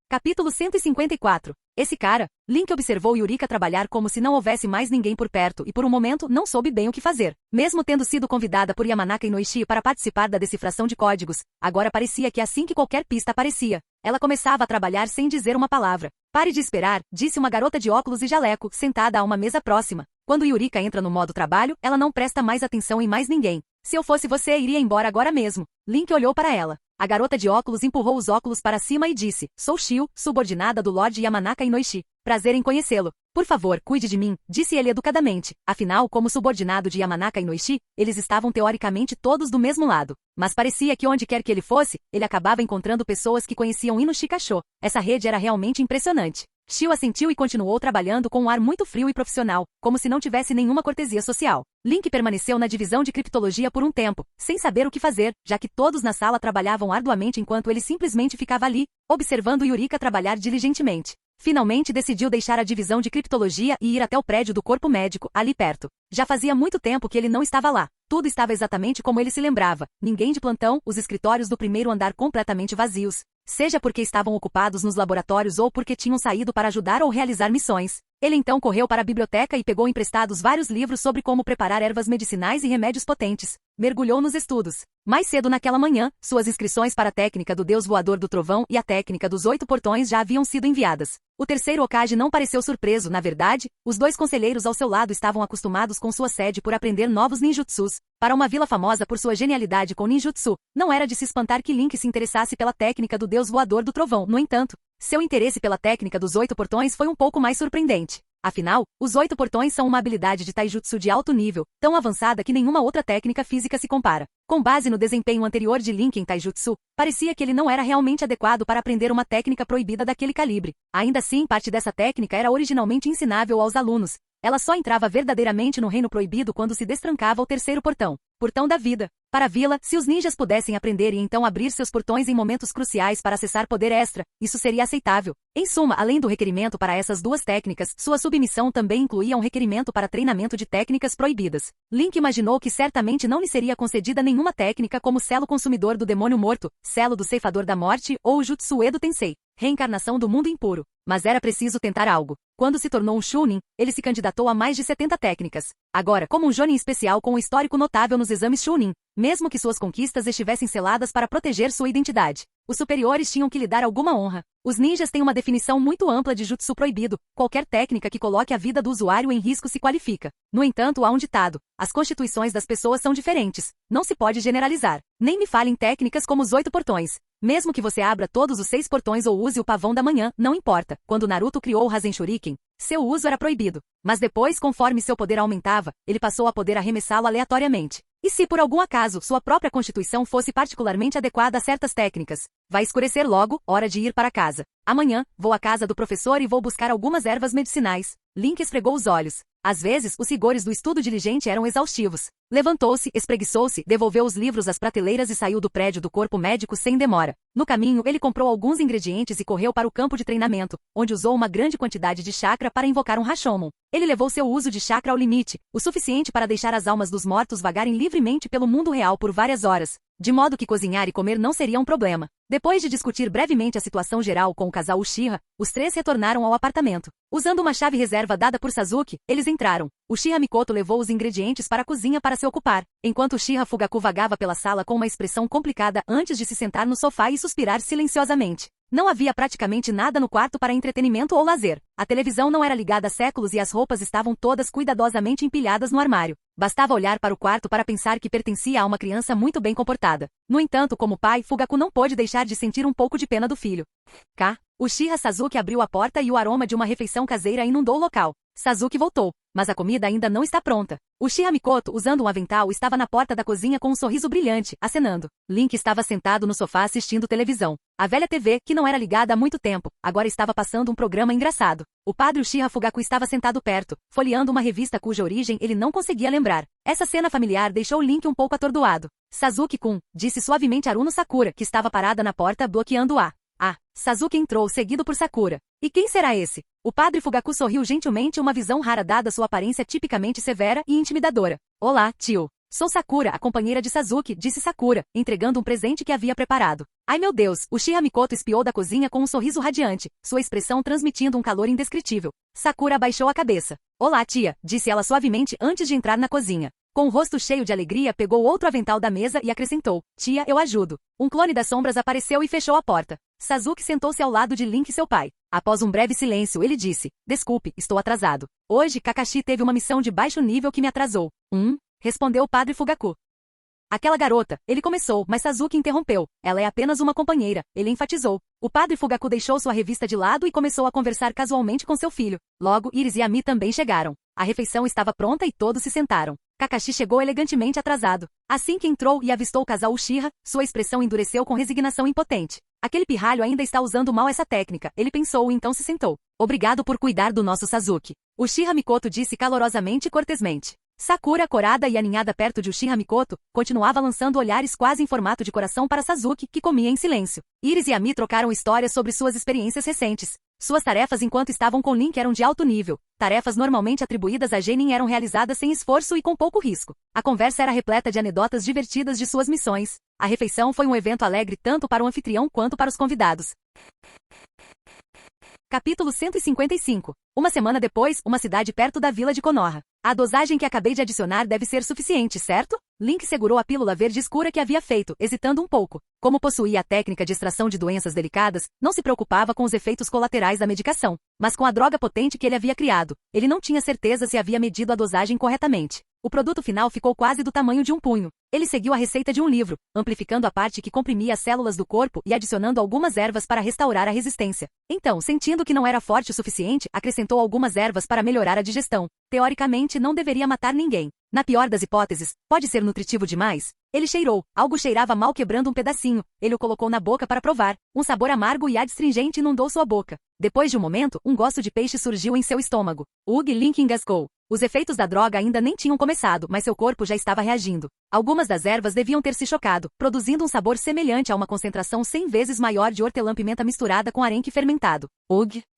Capítulo 154. Esse cara, Link observou Yurika trabalhar como se não houvesse mais ninguém por perto e por um momento não soube bem o que fazer. Mesmo tendo sido convidada por Yamanaka Inoishi para participar da decifração de códigos, agora parecia que assim que qualquer pista aparecia, ela começava a trabalhar sem dizer uma palavra. Pare de esperar, disse uma garota de óculos e jaleco, sentada a uma mesa próxima. Quando Yurika entra no modo trabalho, ela não presta mais atenção em mais ninguém. Se eu fosse você, iria embora agora mesmo. Link olhou para ela. A garota de óculos empurrou os óculos para cima e disse, sou Shio, subordinada do Lord Yamanaka Inoishi. Prazer em conhecê-lo. Por favor, cuide de mim, disse ele educadamente. Afinal, como subordinado de Yamanaka Inoishi, eles estavam teoricamente todos do mesmo lado. Mas parecia que onde quer que ele fosse, ele acabava encontrando pessoas que conheciam Inushi Kasho. Essa rede era realmente impressionante. Shio assentiu e continuou trabalhando com um ar muito frio e profissional, como se não tivesse nenhuma cortesia social. Link permaneceu na divisão de criptologia por um tempo, sem saber o que fazer, já que todos na sala trabalhavam arduamente enquanto ele simplesmente ficava ali, observando Yurika trabalhar diligentemente. Finalmente decidiu deixar a divisão de criptologia e ir até o prédio do corpo médico, ali perto. Já fazia muito tempo que ele não estava lá. Tudo estava exatamente como ele se lembrava. Ninguém de plantão, os escritórios do primeiro andar completamente vazios. Seja porque estavam ocupados nos laboratórios ou porque tinham saído para ajudar ou realizar missões. Ele então correu para a biblioteca e pegou emprestados vários livros sobre como preparar ervas medicinais e remédios potentes. Mergulhou nos estudos. Mais cedo naquela manhã, suas inscrições para a técnica do Deus Voador do Trovão e a técnica dos 8 portões já haviam sido enviadas. O terceiro Hokage não pareceu surpreso, na verdade, os 2 conselheiros ao seu lado estavam acostumados com sua sede por aprender novos ninjutsus. Para uma vila famosa por sua genialidade com ninjutsu, não era de se espantar que Link se interessasse pela técnica do Deus Voador do Trovão. No entanto, seu interesse pela técnica dos 8 portões foi um pouco mais surpreendente. Afinal, os 8 portões são uma habilidade de taijutsu de alto nível, tão avançada que nenhuma outra técnica física se compara. Com base no desempenho anterior de Link em taijutsu, parecia que ele não era realmente adequado para aprender uma técnica proibida daquele calibre. Ainda assim, parte dessa técnica era originalmente ensinável aos alunos. Ela só entrava verdadeiramente no reino proibido quando se destrancava o terceiro portão. Portão da vida. Para a vila, se os ninjas pudessem aprender e então abrir seus portões em momentos cruciais para acessar poder extra, isso seria aceitável. Em suma, além do requerimento para essas duas técnicas, sua submissão também incluía um requerimento para treinamento de técnicas proibidas. Link imaginou que certamente não lhe seria concedida nenhuma técnica como Selo Consumidor do Demônio Morto, Selo do Ceifador da Morte ou Jutsu Edo Tensei, Reencarnação do Mundo Impuro. Mas era preciso tentar algo. Quando se tornou um Chunin, ele se candidatou a mais de 70 técnicas. Agora, como um Jonin especial com um histórico notável nos exames Chunin, mesmo que suas conquistas estivessem seladas para proteger sua identidade, os superiores tinham que lhe dar alguma honra. Os ninjas têm uma definição muito ampla de jutsu proibido. Qualquer técnica que coloque a vida do usuário em risco se qualifica. No entanto, há um ditado: as constituições das pessoas são diferentes. Não se pode generalizar. Nem me fale em técnicas como os 8 portões. Mesmo que você abra todos os 6 portões ou use o pavão da manhã, não importa. Quando Naruto criou o Rasen Shuriken, seu uso era proibido. Mas depois, conforme seu poder aumentava, ele passou a poder arremessá-lo aleatoriamente. E se por algum acaso sua própria constituição fosse particularmente adequada a certas técnicas? Vai escurecer logo, hora de ir para casa. Amanhã, vou à casa do professor e vou buscar algumas ervas medicinais. Link esfregou os olhos. Às vezes, os rigores do estudo diligente eram exaustivos. Levantou-se, espreguiçou-se, devolveu os livros às prateleiras e saiu do prédio do corpo médico sem demora. No caminho, ele comprou alguns ingredientes e correu para o campo de treinamento, onde usou uma grande quantidade de chakra para invocar um Rashomon. Ele levou seu uso de chakra ao limite, o suficiente para deixar as almas dos mortos vagarem livremente pelo mundo real por várias horas, de modo que cozinhar e comer não seria um problema. Depois de discutir brevemente a situação geral com o casal Uchiha, os 3 retornaram ao apartamento. Usando uma chave reserva dada por Sasuke, eles entraram. Uchiha Mikoto levou os ingredientes para a cozinha para se ocupar, enquanto Uchiha Fugaku vagava pela sala com uma expressão complicada antes de se sentar no sofá e suspirar silenciosamente. Não havia praticamente nada no quarto para entretenimento ou lazer. A televisão não era ligada há séculos e as roupas estavam todas cuidadosamente empilhadas no armário. Bastava olhar para o quarto para pensar que pertencia a uma criança muito bem comportada. No entanto, como pai, Fugaku não pôde deixar de sentir um pouco de pena do filho. Uchiha Sasuke abriu a porta e o aroma de uma refeição caseira inundou o local. Sasuke voltou, mas a comida ainda não está pronta. Uchiha Mikoto, usando um avental, estava na porta da cozinha com um sorriso brilhante, acenando. Link estava sentado no sofá assistindo televisão. A velha TV, que não era ligada há muito tempo, agora estava passando um programa engraçado. O padre Uchiha Fugaku estava sentado perto, folheando uma revista cuja origem ele não conseguia lembrar. Essa cena familiar deixou Link um pouco atordoado. Sasuke-kun, disse suavemente Aruno Sakura, que estava parada na porta bloqueando-a. Sasuke entrou, seguido por Sakura. E quem será esse? O padre Fugaku sorriu gentilmente, uma visão rara dada sua aparência tipicamente severa e intimidadora. Olá, tio. Sou Sakura, a companheira de Sasuke, disse Sakura, entregando um presente que havia preparado. Ai meu Deus, Uchiha Mikoto espiou da cozinha com um sorriso radiante, sua expressão transmitindo um calor indescritível. Sakura abaixou a cabeça. Olá, tia, disse ela suavemente antes de entrar na cozinha. Com o rosto cheio de alegria, pegou outro avental da mesa e acrescentou. Tia, eu ajudo. Um clone das sombras apareceu e fechou a porta. Sasuke sentou-se ao lado de Link, seu pai. Após um breve silêncio, ele disse. Desculpe, estou atrasado. Hoje, Kakashi teve uma missão de baixo nível que me atrasou. Respondeu o padre Fugaku. Aquela garota, ele começou, mas Sasuke interrompeu. Ela é apenas uma companheira, ele enfatizou. O padre Fugaku deixou sua revista de lado e começou a conversar casualmente com seu filho. Logo, Iris e Ami também chegaram. A refeição estava pronta e todos se sentaram. Kakashi chegou elegantemente atrasado. Assim que entrou e avistou o casal Uchiha, sua expressão endureceu com resignação impotente. Aquele pirralho ainda está usando mal essa técnica, ele pensou e então se sentou. Obrigado por cuidar do nosso Sasuke. Uchiha Mikoto disse calorosamente e cortesmente. Sakura, corada e aninhada perto de Uchiha Mikoto, continuava lançando olhares quase em formato de coração para Sasuke, que comia em silêncio. Iris e Ami trocaram histórias sobre suas experiências recentes. Suas tarefas enquanto estavam com Link eram de alto nível. Tarefas normalmente atribuídas a Genin eram realizadas sem esforço e com pouco risco. A conversa era repleta de anedotas divertidas de suas missões. A refeição foi um evento alegre tanto para o anfitrião quanto para os convidados. Capítulo 155. Uma semana depois, uma cidade perto da vila de Konoha. A dosagem que acabei de adicionar deve ser suficiente, certo? Link segurou a pílula verde escura que havia feito, hesitando um pouco. Como possuía a técnica de extração de doenças delicadas, não se preocupava com os efeitos colaterais da medicação, mas com a droga potente que ele havia criado. Ele não tinha certeza se havia medido a dosagem corretamente. O produto final ficou quase do tamanho de um punho. Ele seguiu a receita de um livro, amplificando a parte que comprimia as células do corpo e adicionando algumas ervas para restaurar a resistência. Então, sentindo que não era forte o suficiente, acrescentou algumas ervas para melhorar a digestão. Teoricamente, não deveria matar ninguém. Na pior das hipóteses, pode ser nutritivo demais? Ele cheirou. Algo cheirava mal quebrando um pedacinho. Ele o colocou na boca para provar. Um sabor amargo e adstringente inundou sua boca. Depois de um momento, um gosto de peixe surgiu em seu estômago. Link engasgou. Os efeitos da droga ainda nem tinham começado, mas seu corpo já estava reagindo. Algumas das ervas deviam ter se chocado, produzindo um sabor semelhante a uma concentração 100 vezes maior de hortelã-pimenta misturada com arenque fermentado.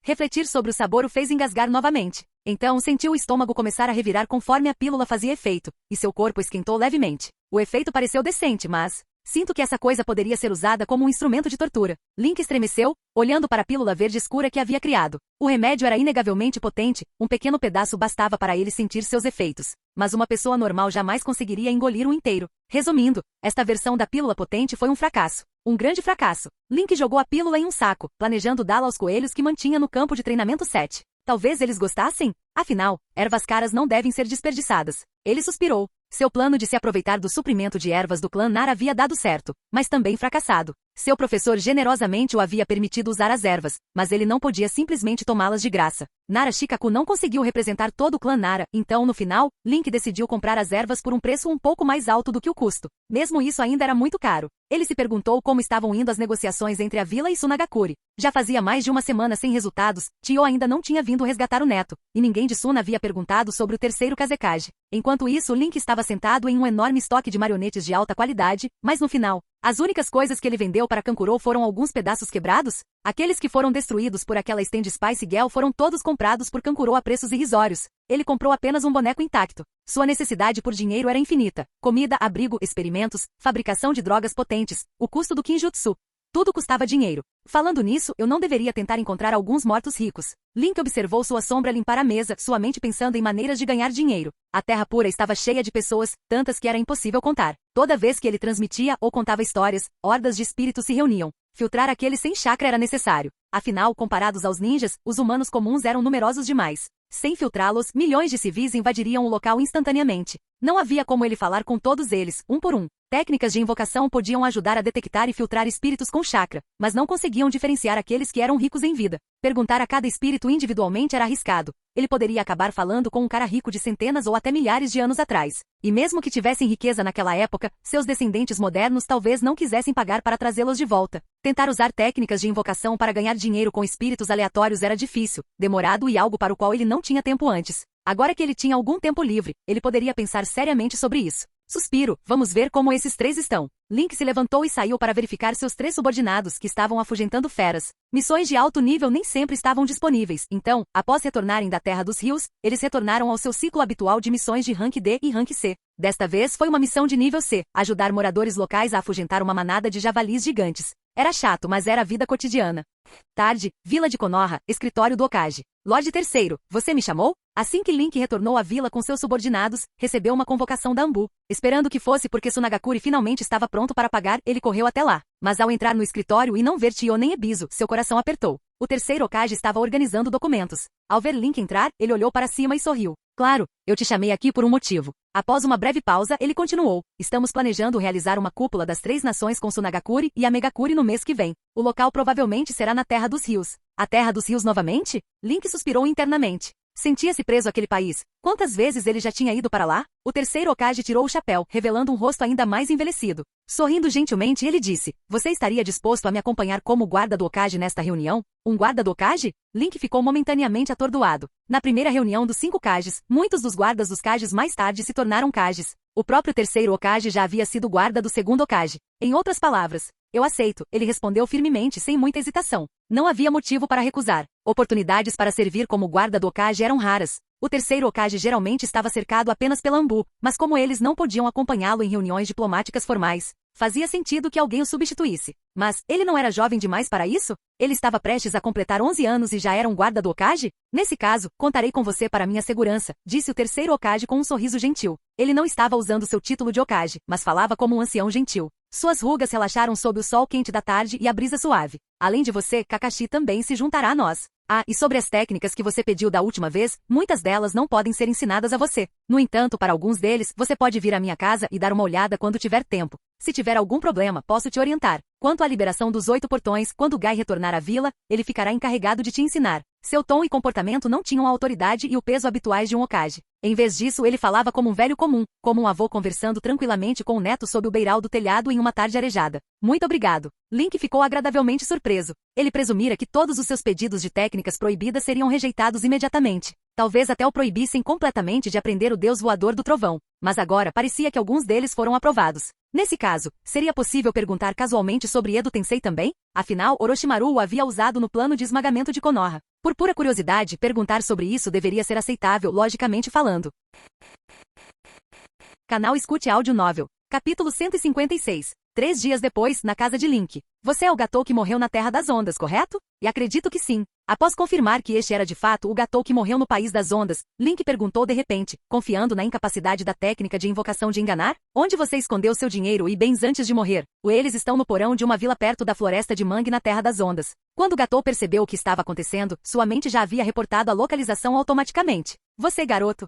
Refletir sobre o sabor o fez engasgar novamente. Então sentiu o estômago começar a revirar conforme a pílula fazia efeito, e seu corpo esquentou levemente. O efeito pareceu decente, mas... Sinto que essa coisa poderia ser usada como um instrumento de tortura. Link estremeceu, olhando para a pílula verde escura que havia criado. O remédio era inegavelmente potente, um pequeno pedaço bastava para ele sentir seus efeitos. Mas uma pessoa normal jamais conseguiria engolir um inteiro. Resumindo, esta versão da pílula potente foi um fracasso. Um grande fracasso. Link jogou a pílula em um saco, planejando dá-la aos coelhos que mantinha no campo de treinamento 7. Talvez eles gostassem? Afinal, ervas caras não devem ser desperdiçadas. Ele suspirou. Seu plano de se aproveitar do suprimento de ervas do clã Nara havia dado certo, mas também fracassado. Seu professor generosamente o havia permitido usar as ervas, mas ele não podia simplesmente tomá-las de graça. Nara Shikaku não conseguiu representar todo o clã Nara, então no final, Link decidiu comprar as ervas por um preço um pouco mais alto do que o custo. Mesmo isso ainda era muito caro. Ele se perguntou como estavam indo as negociações entre a vila e Sunagakure. Já fazia mais de uma semana sem resultados, Tio ainda não tinha vindo resgatar o neto, e ninguém de Suna havia perguntado sobre o terceiro Kazekage. Enquanto isso, Link estava sentado em um enorme estoque de marionetes de alta qualidade, mas no final, as únicas coisas que ele vendeu para Kankuro foram alguns pedaços quebrados? Aqueles que foram destruídos por aquela Stand Spice Girl foram todos comprados por Kankuro a preços irrisórios. Ele comprou apenas um boneco intacto. Sua necessidade por dinheiro era infinita. Comida, abrigo, experimentos, fabricação de drogas potentes, o custo do Kinjutsu. Tudo custava dinheiro. Falando nisso, eu não deveria tentar encontrar alguns mortos ricos. Link observou sua sombra limpar a mesa, sua mente pensando em maneiras de ganhar dinheiro. A Terra Pura estava cheia de pessoas, tantas que era impossível contar. Toda vez que ele transmitia ou contava histórias, hordas de espíritos se reuniam. Filtrar aqueles sem chakra era necessário. Afinal, comparados aos ninjas, os humanos comuns eram numerosos demais. Sem filtrá-los, milhões de civis invadiriam o local instantaneamente. Não havia como ele falar com todos eles, um por um. Técnicas de invocação podiam ajudar a detectar e filtrar espíritos com chakra, mas não conseguiam diferenciar aqueles que eram ricos em vida. Perguntar a cada espírito individualmente era arriscado. Ele poderia acabar falando com um cara rico de centenas ou até milhares de anos atrás. E mesmo que tivessem riqueza naquela época, seus descendentes modernos talvez não quisessem pagar para trazê-los de volta. Tentar usar técnicas de invocação para ganhar dinheiro com espíritos aleatórios era difícil, demorado e algo para o qual ele não tinha tempo antes. Agora que ele tinha algum tempo livre, ele poderia pensar seriamente sobre isso. Suspiro, vamos ver como esses três estão. Link se levantou e saiu para verificar seus três subordinados que estavam afugentando feras. Missões de alto nível nem sempre estavam disponíveis, então, após retornarem da Terra dos Rios, eles retornaram ao seu ciclo habitual de missões de Rank D e Rank C. Desta vez foi uma missão de nível C, ajudar moradores locais a afugentar uma manada de javalis gigantes. Era chato, mas era a vida cotidiana. Tarde, Vila de Konoha, escritório do Okage. Lorde Terceiro, você me chamou? Assim que Link retornou à vila com seus subordinados, recebeu uma convocação da Ambu. Esperando que fosse porque Sunagakure finalmente estava pronto para pagar, ele correu até lá. Mas ao entrar no escritório e não ver Tio nem Ebisu, seu coração apertou. O terceiro Okage estava organizando documentos. Ao ver Link entrar, ele olhou para cima e sorriu. Claro, eu te chamei aqui por um motivo. Após uma breve pausa, ele continuou. Estamos planejando realizar uma cúpula das 3 nações com Sunagakure e Amegakure no mês que vem. O local provavelmente será na Terra dos Rios. A Terra dos Rios novamente? Link suspirou internamente. Sentia-se preso àquele país. Quantas vezes ele já tinha ido para lá? O terceiro Okage tirou o chapéu, revelando um rosto ainda mais envelhecido. Sorrindo gentilmente, ele disse, você estaria disposto a me acompanhar como guarda do Okage nesta reunião? Um guarda do Okage? Link ficou momentaneamente atordoado. Na primeira reunião dos 5 Kages, muitos dos guardas dos Kages mais tarde se tornaram Kages. O próprio terceiro Okage já havia sido guarda do segundo Okage. Em outras palavras, eu aceito, ele respondeu firmemente sem muita hesitação. Não havia motivo para recusar. Oportunidades para servir como guarda do Okage eram raras. O terceiro Okage geralmente estava cercado apenas pela Ambu, mas como eles não podiam acompanhá-lo em reuniões diplomáticas formais, fazia sentido que alguém o substituísse. Mas, ele não era jovem demais para isso? Ele estava prestes a completar 11 anos e já era um guarda do Okage? Nesse caso, contarei com você para minha segurança, disse o terceiro Okage com um sorriso gentil. Ele não estava usando seu título de Okage, mas falava como um ancião gentil. Suas rugas relaxaram sob o sol quente da tarde e a brisa suave. Além de você, Kakashi também se juntará a nós. Ah, e sobre as técnicas que você pediu da última vez, muitas delas não podem ser ensinadas a você. No entanto, para alguns deles, você pode vir à minha casa e dar uma olhada quando tiver tempo. Se tiver algum problema, posso te orientar. Quanto à liberação dos 8 portões, quando Guy retornar à vila, ele ficará encarregado de te ensinar. Seu tom e comportamento não tinham a autoridade e o peso habituais de um Hokage. Em vez disso, ele falava como um velho comum, como um avô conversando tranquilamente com o neto sob o beiral do telhado em uma tarde arejada. Muito obrigado. Link ficou agradavelmente surpreso. Ele presumira que todos os seus pedidos de técnicas proibidas seriam rejeitados imediatamente. Talvez até o proibissem completamente de aprender o deus voador do trovão. Mas agora parecia que alguns deles foram aprovados. Nesse caso, seria possível perguntar casualmente sobre Edo Tensei também? Afinal, Orochimaru o havia usado no plano de esmagamento de Konoha. Por pura curiosidade, perguntar sobre isso deveria ser aceitável, logicamente falando. Canal Escute Áudio Novel. Capítulo 156. 3 dias depois, na casa de Link. Você é o Gatou que morreu na Terra das Ondas, correto? E acredito que sim. Após confirmar que este era de fato o Gatou que morreu no País das Ondas, Link perguntou de repente, confiando na incapacidade da técnica de invocação de enganar? Onde você escondeu seu dinheiro e bens antes de morrer? Eles estão no porão de uma vila perto da floresta de mangue na Terra das Ondas. Quando Gatou percebeu o que estava acontecendo, sua mente já havia reportado a localização automaticamente. Você, garoto.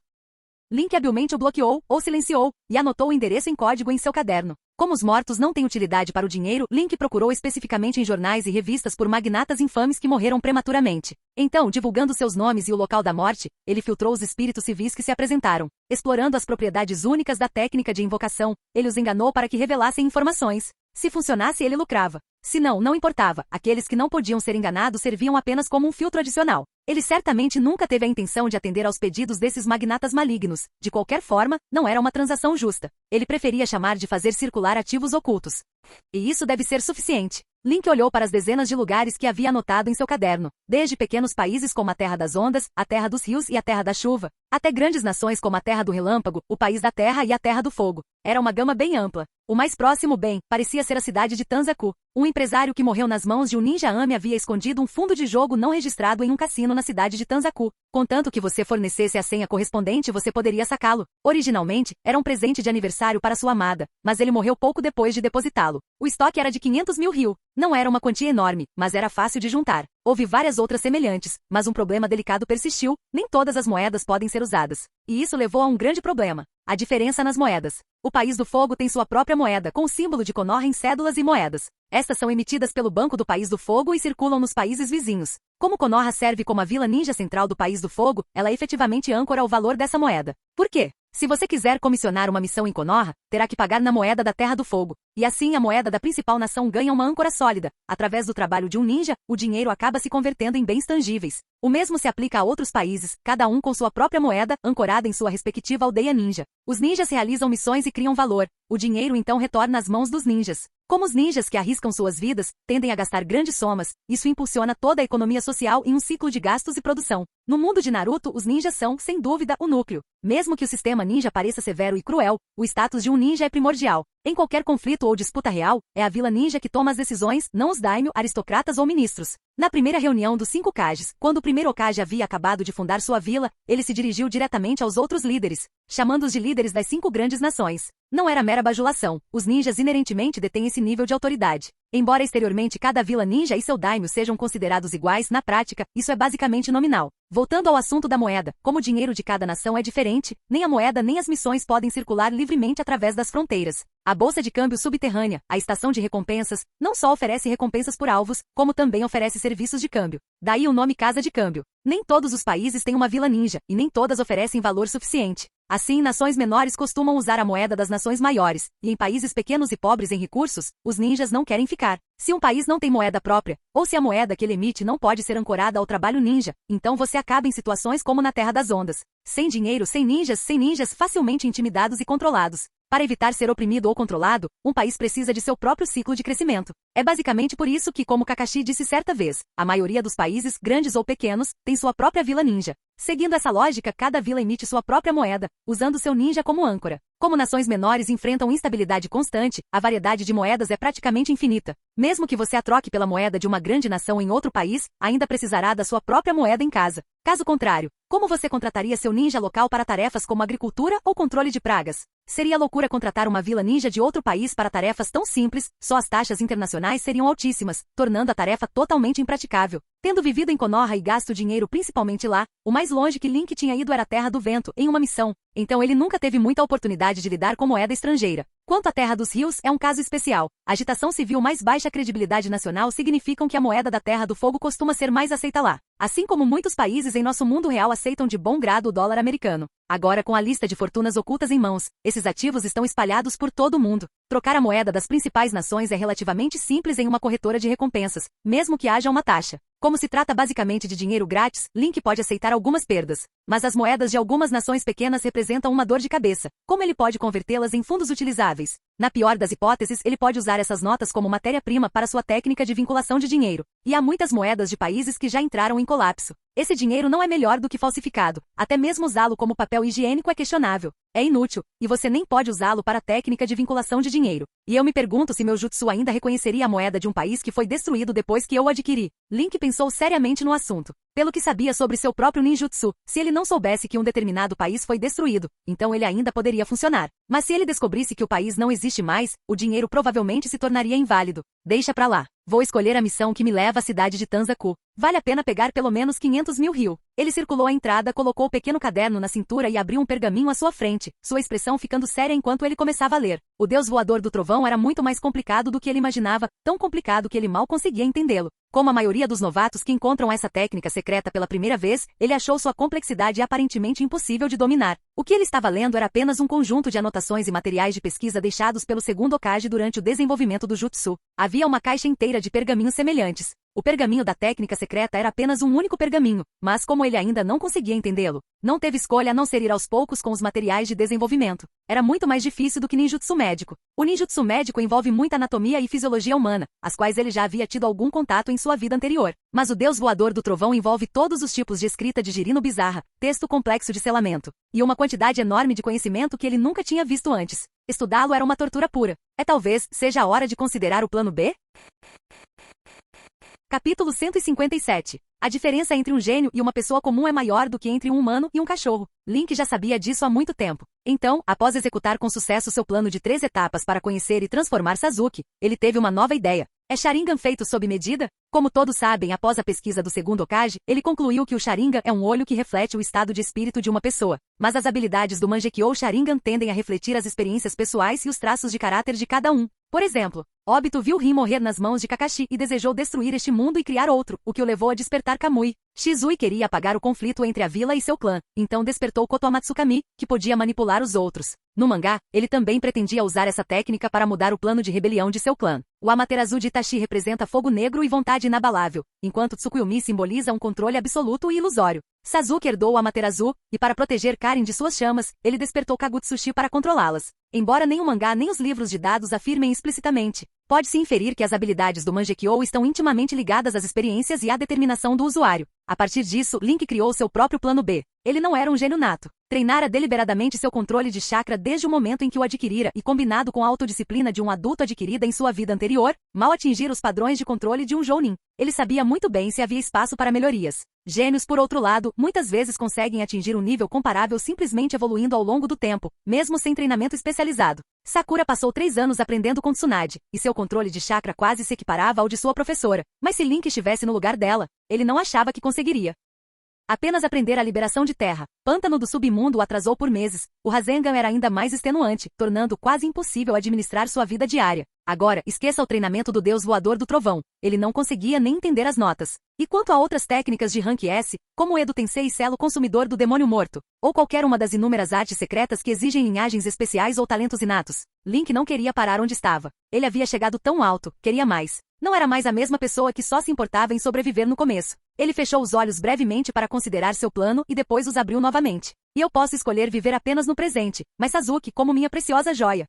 Link habilmente o bloqueou, ou silenciou, e anotou o endereço em código em seu caderno. Como os mortos não têm utilidade para o dinheiro, Link procurou especificamente em jornais e revistas por magnatas infames que morreram prematuramente. Então, divulgando seus nomes e o local da morte, ele filtrou os espíritos civis que se apresentaram. Explorando as propriedades únicas da técnica de invocação, ele os enganou para que revelassem informações. Se funcionasse, ele lucrava. Se não, não importava. Aqueles que não podiam ser enganados serviam apenas como um filtro adicional. Ele certamente nunca teve a intenção de atender aos pedidos desses magnatas malignos. De qualquer forma, não era uma transação justa. Ele preferia chamar de fazer circular ativos ocultos. E isso deve ser suficiente. Link olhou para as dezenas de lugares que havia anotado em seu caderno, desde pequenos países como a Terra das Ondas, a Terra dos Rios e a Terra da Chuva, até grandes nações como a Terra do Relâmpago, o País da Terra e a Terra do Fogo. Era uma gama bem ampla. O mais próximo bem, parecia ser a cidade de Tanzaku. Um empresário que morreu nas mãos de um ninja Ami havia escondido um fundo de jogo não registrado em um cassino na cidade de Tanzaku. Contanto que você fornecesse a senha correspondente, você poderia sacá-lo. Originalmente, era um presente de aniversário para sua amada, mas ele morreu pouco depois de depositá-lo. O estoque era de 500 mil ryu. Não era uma quantia enorme, mas era fácil de juntar. Houve várias outras semelhantes, mas um problema delicado persistiu: nem todas as moedas podem ser usadas. E isso levou a um grande problema: a diferença nas moedas. O País do Fogo tem sua própria moeda, com o símbolo de Konoha em cédulas e moedas. Estas são emitidas pelo Banco do País do Fogo e circulam nos países vizinhos. Como Konoha serve como a vila ninja central do País do Fogo, ela efetivamente âncora o valor dessa moeda. Por quê? Se você quiser comissionar uma missão em Konoha, terá que pagar na moeda da Terra do Fogo. E assim a moeda da principal nação ganha uma âncora sólida. Através do trabalho de um ninja, o dinheiro acaba se convertendo em bens tangíveis. O mesmo se aplica a outros países, cada um com sua própria moeda, ancorada em sua respectiva aldeia ninja. Os ninjas realizam missões e criam valor. O dinheiro então retorna às mãos dos ninjas. Como os ninjas que arriscam suas vidas, tendem a gastar grandes somas, isso impulsiona toda a economia social em um ciclo de gastos e produção. No mundo de Naruto, os ninjas são, sem dúvida, o núcleo. Mesmo que o sistema ninja pareça severo e cruel, o status de um ninja é primordial. Em qualquer conflito ou disputa real, é a vila ninja que toma as decisões, não os daimyo, aristocratas ou ministros. Na primeira reunião dos 5 Hokages, quando o primeiro Hokage havia acabado de fundar sua vila, ele se dirigiu diretamente aos outros líderes, chamando-os de líderes das 5 grandes nações. Não era mera bajulação, os ninjas inerentemente detêm esse nível de autoridade. Embora exteriormente cada vila ninja e seu daimyo sejam considerados iguais, na prática, isso é basicamente nominal. Voltando ao assunto da moeda, como o dinheiro de cada nação é diferente, nem a moeda nem as missões podem circular livremente através das fronteiras. A bolsa de câmbio subterrânea, a estação de recompensas, não só oferece recompensas por alvos, como também oferece serviços de câmbio. Daí o nome Casa de Câmbio. Nem todos os países têm uma vila ninja, e nem todas oferecem valor suficiente. Assim, nações menores costumam usar a moeda das nações maiores, e em países pequenos e pobres em recursos, os ninjas não querem ficar. Se um país não tem moeda própria, ou se a moeda que ele emite não pode ser ancorada ao trabalho ninja, então você acaba em situações como na Terra das Ondas. Sem dinheiro, sem ninjas facilmente intimidados e controlados. Para evitar ser oprimido ou controlado, um país precisa de seu próprio ciclo de crescimento. É basicamente por isso que, como Kakashi disse certa vez, a maioria dos países, grandes ou pequenos, tem sua própria vila ninja. Seguindo essa lógica, cada vila emite sua própria moeda, usando seu ninja como âncora. Como nações menores enfrentam instabilidade constante, a variedade de moedas é praticamente infinita. Mesmo que você a troque pela moeda de uma grande nação em outro país, ainda precisará da sua própria moeda em casa. Caso contrário, como você contrataria seu ninja local para tarefas como agricultura ou controle de pragas? Seria loucura contratar uma vila ninja de outro país para tarefas tão simples, só as taxas internacionais seriam altíssimas, tornando a tarefa totalmente impraticável. Tendo vivido em Konoha e gasto dinheiro principalmente lá, o mais longe que Link tinha ido era a Terra do Vento, em uma missão, então ele nunca teve muita oportunidade de lidar com moeda estrangeira. Quanto à Terra dos Rios, é um caso especial. A agitação civil mais baixa credibilidade nacional significam que a moeda da Terra do Fogo costuma ser mais aceita lá. Assim como muitos países em nosso mundo real aceitam de bom grado o dólar americano. Agora, com a lista de fortunas ocultas em mãos, esses ativos estão espalhados por todo o mundo. Trocar a moeda das principais nações é relativamente simples em uma corretora de recompensas, mesmo que haja uma taxa. Como se trata basicamente de dinheiro grátis, Link pode aceitar algumas perdas. Mas as moedas de algumas nações pequenas representam uma dor de cabeça. Como ele pode convertê-las em fundos utilizáveis? Na pior das hipóteses, ele pode usar essas notas como matéria-prima para sua técnica de vinculação de dinheiro. E há muitas moedas de países que já entraram em colapso. Esse dinheiro não é melhor do que falsificado. Até mesmo usá-lo como papel higiênico é questionável. É inútil, e você nem pode usá-lo para a técnica de vinculação de dinheiro. E eu me pergunto se meu jutsu ainda reconheceria a moeda de um país que foi destruído depois que eu o adquiri. Link pensou seriamente no assunto. Pelo que sabia sobre seu próprio ninjutsu, se ele não soubesse que um determinado país foi destruído, então ele ainda poderia funcionar. Mas se ele descobrisse que o país não existe mais, o dinheiro provavelmente se tornaria inválido. Deixa pra lá. Vou escolher a missão que me leva à cidade de Tanzaku. Vale a pena pegar pelo menos 500 mil ryu. Ele circulou a entrada, colocou o pequeno caderno na cintura e abriu um pergaminho à sua frente, sua expressão ficando séria enquanto ele começava a ler. O deus voador do trovão era muito mais complicado do que ele imaginava, tão complicado que ele mal conseguia entendê-lo. Como a maioria dos novatos que encontram essa técnica secreta pela primeira vez, ele achou sua complexidade aparentemente impossível de dominar. O que ele estava lendo era apenas um conjunto de anotações e materiais de pesquisa deixados pelo segundo Hokage durante o desenvolvimento do jutsu. Havia uma caixa inteira de pergaminhos semelhantes. O pergaminho da técnica secreta era apenas um único pergaminho, mas como ele ainda não conseguia entendê-lo, não teve escolha a não ser ir aos poucos com os materiais de desenvolvimento. Era muito mais difícil do que ninjutsu médico. O ninjutsu médico envolve muita anatomia e fisiologia humana, as quais ele já havia tido algum contato em sua vida anterior. Mas o deus voador do trovão envolve todos os tipos de escrita de Jirino bizarra, texto complexo de selamento, e uma quantidade enorme de conhecimento que ele nunca tinha visto antes. Estudá-lo era uma tortura pura. Talvez seja a hora de considerar o plano B? Capítulo 157. A diferença entre um gênio e uma pessoa comum é maior do que entre um humano e um cachorro. Link já sabia disso há muito tempo. Então, após executar com sucesso seu plano de 3 etapas para conhecer e transformar Sasuke, ele teve uma nova ideia. É Sharingan feito sob medida? Como todos sabem, após a pesquisa do segundo Hokage, ele concluiu que o Sharingan é um olho que reflete o estado de espírito de uma pessoa. Mas as habilidades do Mangekyou Sharingan tendem a refletir as experiências pessoais e os traços de caráter de cada um. Por exemplo, Obito viu Rin morrer nas mãos de Kakashi e desejou destruir este mundo e criar outro, o que o levou a despertar Kamui. Shizui queria apagar o conflito entre a vila e seu clã, então despertou Kotoamatsukami, que podia manipular os outros. No mangá, ele também pretendia usar essa técnica para mudar o plano de rebelião de seu clã. O Amaterasu de Itachi representa fogo negro e vontade inabalável, enquanto Tsukuyomi simboliza um controle absoluto e ilusório. Sasuke herdou o Amaterasu, e para proteger Karin de suas chamas, ele despertou Kagutsuchi para controlá-las. Embora nem o mangá nem os livros de dados afirmem explicitamente, pode-se inferir que as habilidades do Mangekyou estão intimamente ligadas às experiências e à determinação do usuário. A partir disso, Link criou seu próprio plano B. Ele não era um gênio nato. Treinara deliberadamente seu controle de chakra desde o momento em que o adquirira e combinado com a autodisciplina de um adulto adquirida em sua vida anterior, mal atingir os padrões de controle de um jounin. Ele sabia muito bem se havia espaço para melhorias. Gênios, por outro lado, muitas vezes conseguem atingir um nível comparável simplesmente evoluindo ao longo do tempo, mesmo sem treinamento especializado. Sakura passou 3 anos aprendendo com Tsunade, e seu controle de chakra quase se equiparava ao de sua professora. Mas se Link estivesse no lugar dela, ele não achava que conseguiria. Apenas aprender a liberação de terra. Pântano do submundo o atrasou por meses. O Rasengan era ainda mais extenuante, tornando quase impossível administrar sua vida diária. Agora, esqueça o treinamento do deus voador do trovão. Ele não conseguia nem entender as notas. E quanto a outras técnicas de Rank S, como o Edo Tensei Selo consumidor do demônio morto, ou qualquer uma das inúmeras artes secretas que exigem linhagens especiais ou talentos inatos, Link não queria parar onde estava. Ele havia chegado tão alto, queria mais. Não era mais a mesma pessoa que só se importava em sobreviver no começo. Ele fechou os olhos brevemente para considerar seu plano e depois os abriu novamente. E eu posso escolher viver apenas no presente, mas Sasuke como minha preciosa joia.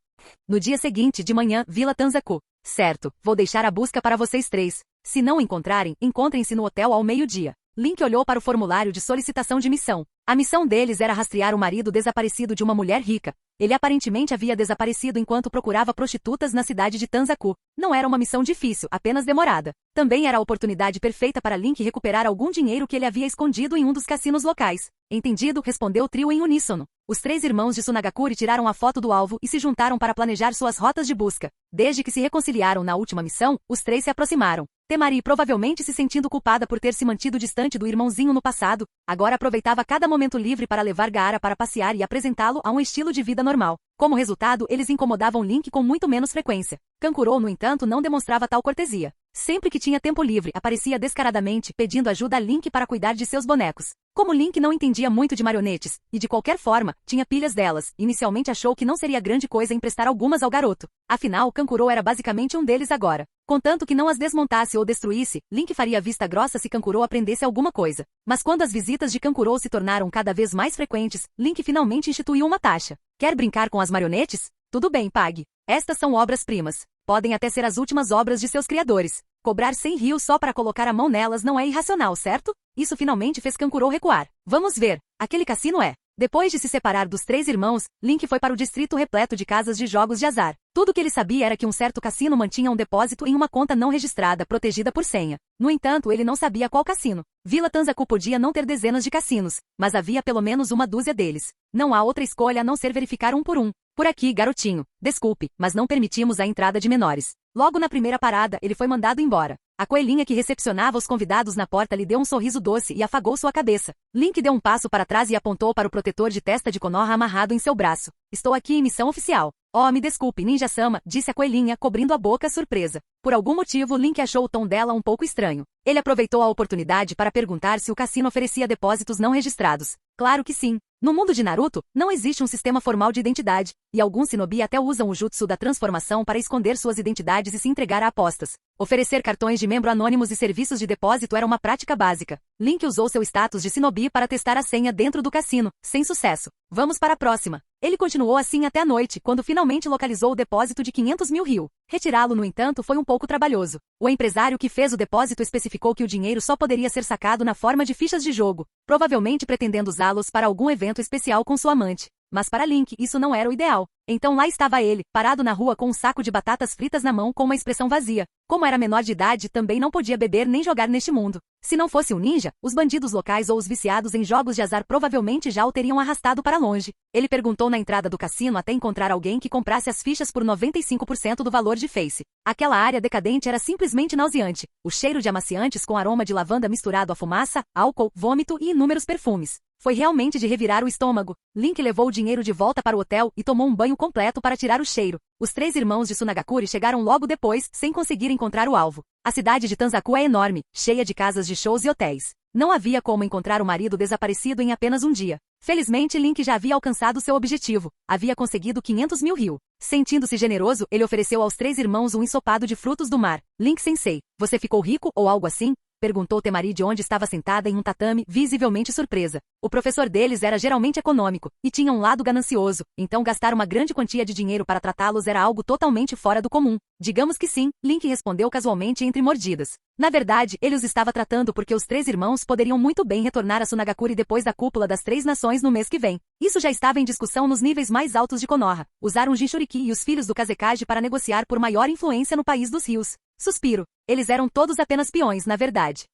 No dia seguinte, de manhã, Vila Tanzaku. Certo, vou deixar a busca para vocês 3. Se não o encontrarem, encontrem-se no hotel ao meio-dia. Link olhou para o formulário de solicitação de missão. A missão deles era rastrear o marido desaparecido de uma mulher rica. Ele aparentemente havia desaparecido enquanto procurava prostitutas na cidade de Tanzaku. Não era uma missão difícil, apenas demorada. Também era a oportunidade perfeita para Link recuperar algum dinheiro que ele havia escondido em um dos cassinos locais. Entendido, respondeu o trio em uníssono. Os 3 irmãos de Tsunagakure tiraram a foto do alvo e se juntaram para planejar suas rotas de busca. Desde que se reconciliaram na última missão, os 3 se aproximaram. Temari, provavelmente se sentindo culpada por ter se mantido distante do irmãozinho no passado, agora aproveitava cada momento livre para levar Gaara para passear e apresentá-lo a um estilo de vida normal. Como resultado, eles incomodavam Link com muito menos frequência. Kankuro, no entanto, não demonstrava tal cortesia. Sempre que tinha tempo livre, aparecia descaradamente, pedindo ajuda a Link para cuidar de seus bonecos. Como Link não entendia muito de marionetes, e de qualquer forma, tinha pilhas delas, inicialmente achou que não seria grande coisa emprestar algumas ao garoto. Afinal, Kankuro era basicamente um deles agora. Contanto que não as desmontasse ou destruísse, Link faria vista grossa se Kankuro aprendesse alguma coisa. Mas quando as visitas de Kankuro se tornaram cada vez mais frequentes, Link finalmente instituiu uma taxa. Quer brincar com as marionetes? Tudo bem, pague. Estas são obras-primas. Podem até ser as últimas obras de seus criadores. Cobrar 100 rios só para colocar a mão nelas não é irracional, certo? Isso finalmente fez Kankuro recuar. Vamos ver. Aquele cassino é. Depois de se separar dos 3 irmãos, Link foi para o distrito repleto de casas de jogos de azar. Tudo que ele sabia era que um certo cassino mantinha um depósito em uma conta não registrada, protegida por senha. No entanto, ele não sabia qual cassino. Vila Tanzaku podia não ter dezenas de cassinos, mas havia pelo menos uma dúzia deles. Não há outra escolha a não ser verificar um por um. Por aqui, garotinho. Desculpe, mas não permitimos a entrada de menores. Logo na primeira parada, ele foi mandado embora. A coelhinha que recepcionava os convidados na porta lhe deu um sorriso doce e afagou sua cabeça. Link deu um passo para trás e apontou para o protetor de testa de Konoha amarrado em seu braço. Estou aqui em missão oficial. Oh, me desculpe, Ninja-sama, disse a coelhinha, cobrindo a boca surpresa. Por algum motivo, Link achou o tom dela um pouco estranho. Ele aproveitou a oportunidade para perguntar se o cassino oferecia depósitos não registrados. Claro que sim. No mundo de Naruto, não existe um sistema formal de identidade, e alguns shinobi até usam o jutsu da transformação para esconder suas identidades e se entregar a apostas. Oferecer cartões de membro anônimos e serviços de depósito era uma prática básica. Link usou seu status de shinobi para testar a senha dentro do cassino, sem sucesso. Vamos para a próxima. Ele continuou assim até a noite, quando finalmente localizou o depósito de 500 mil ryu. Retirá-lo, no entanto, foi um pouco trabalhoso. O empresário que fez o depósito especificou que o dinheiro só poderia ser sacado na forma de fichas de jogo, provavelmente pretendendo usá-los para algum evento especial com sua amante. Mas para Link, isso não era o ideal. Então lá estava ele, parado na rua com um saco de batatas fritas na mão com uma expressão vazia. Como era menor de idade, também não podia beber nem jogar neste mundo. Se não fosse um ninja, os bandidos locais ou os viciados em jogos de azar provavelmente já o teriam arrastado para longe. Ele perguntou na entrada do cassino até encontrar alguém que comprasse as fichas por 95% do valor de face. Aquela área decadente era simplesmente nauseante. O cheiro de amaciantes com aroma de lavanda misturado a fumaça, álcool, vômito e inúmeros perfumes. Foi realmente de revirar o estômago. Link levou o dinheiro de volta para o hotel e tomou um banho completo para tirar o cheiro. Os 3 irmãos de Tsunagakure chegaram logo depois, sem conseguir encontrar o alvo. A cidade de Tanzaku é enorme, cheia de casas de shows e hotéis. Não havia como encontrar o marido desaparecido em apenas um dia. Felizmente, Link já havia alcançado seu objetivo. Havia conseguido 500 mil ryu. Sentindo-se generoso, ele ofereceu aos 3 irmãos um ensopado de frutos do mar. Link-sensei, você ficou rico ou algo assim? Perguntou Temari de onde estava sentada em um tatame, visivelmente surpresa. O professor deles era geralmente econômico, e tinha um lado ganancioso, então gastar uma grande quantia de dinheiro para tratá-los era algo totalmente fora do comum. Digamos que sim, Link respondeu casualmente entre mordidas. Na verdade, ele os estava tratando porque os 3 irmãos poderiam muito bem retornar a Tsunagakure depois da cúpula das 3 nações no mês que vem. Isso já estava em discussão nos níveis mais altos de Konoha. Usaram Jinchuriki e os filhos do Kazekage para negociar por maior influência no país dos rios. Suspiro. Eles eram todos apenas peões, na verdade.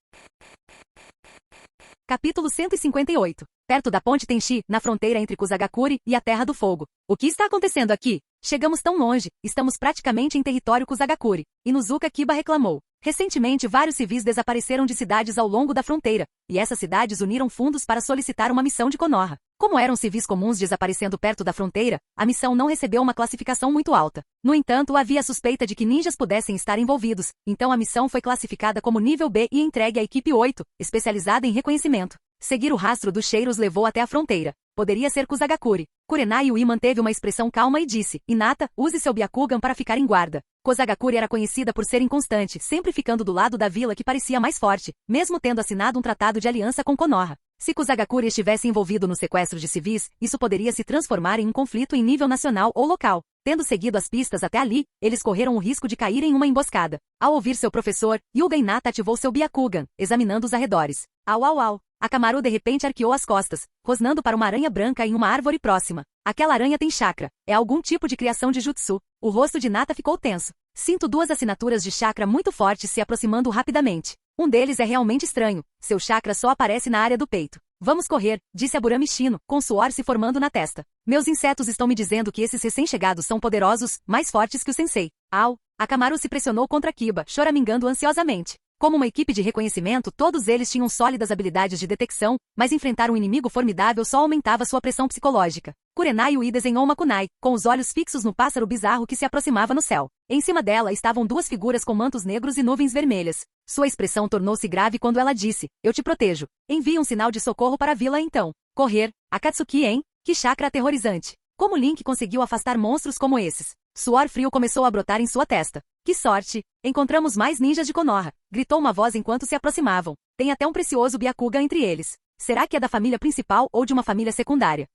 Capítulo 158. Perto da ponte Tenchi, na fronteira entre Kusagakure e a Terra do Fogo. O que está acontecendo aqui? Chegamos tão longe, estamos praticamente em território Kusagakure. Inuzuka Kiba reclamou. Recentemente, vários civis desapareceram de cidades ao longo da fronteira, e essas cidades uniram fundos para solicitar uma missão de Konoha. Como eram civis comuns desaparecendo perto da fronteira, a missão não recebeu uma classificação muito alta. No entanto, havia suspeita de que ninjas pudessem estar envolvidos, então a missão foi classificada como nível B e entregue à equipe 8, especializada em reconhecimento. Seguir o rastro dos cheiros levou até a fronteira. Poderia ser Kusagakure. Kurenai Ui manteve uma expressão calma e disse, Hinata, use seu Byakugan para ficar em guarda. Kusagakure era conhecida por ser inconstante, sempre ficando do lado da vila que parecia mais forte, mesmo tendo assinado um tratado de aliança com Konoha. Se Kusagakure estivesse envolvido no sequestro de civis, isso poderia se transformar em um conflito em nível nacional ou local. Tendo seguido as pistas até ali, eles correram o risco de cair em uma emboscada. Ao ouvir seu professor, Yuga Hinata ativou seu Byakugan, examinando os arredores. Au au au! Akamaru de repente arqueou as costas, rosnando para uma aranha branca em uma árvore próxima. Aquela aranha tem chakra. É algum tipo de criação de jutsu. O rosto de Nata ficou tenso. Sinto duas assinaturas de chakra muito fortes se aproximando rapidamente. Um deles é realmente estranho. Seu chakra só aparece na área do peito. Vamos correr, disse Aburami Shino, com suor se formando na testa. Meus insetos estão me dizendo que esses recém-chegados são poderosos, mais fortes que o sensei. Au! Akamaru se pressionou contra Kiba, choramingando ansiosamente. Como uma equipe de reconhecimento, todos eles tinham sólidas habilidades de detecção, mas enfrentar um inimigo formidável só aumentava sua pressão psicológica. Kurenai Ui desenhou uma kunai, com os olhos fixos no pássaro bizarro que se aproximava no céu. Em cima dela estavam duas figuras com mantos negros e nuvens vermelhas. Sua expressão tornou-se grave quando ela disse, eu te protejo. Envie um sinal de socorro para a vila então. Correr. Akatsuki, hein? Que chakra aterrorizante. Como Link conseguiu afastar monstros como esses? Suor frio começou a brotar em sua testa. Que sorte! Encontramos mais ninjas de Konoha, gritou uma voz enquanto se aproximavam. Tem até um precioso Byakugan entre eles. Será que é da família principal ou de uma família secundária?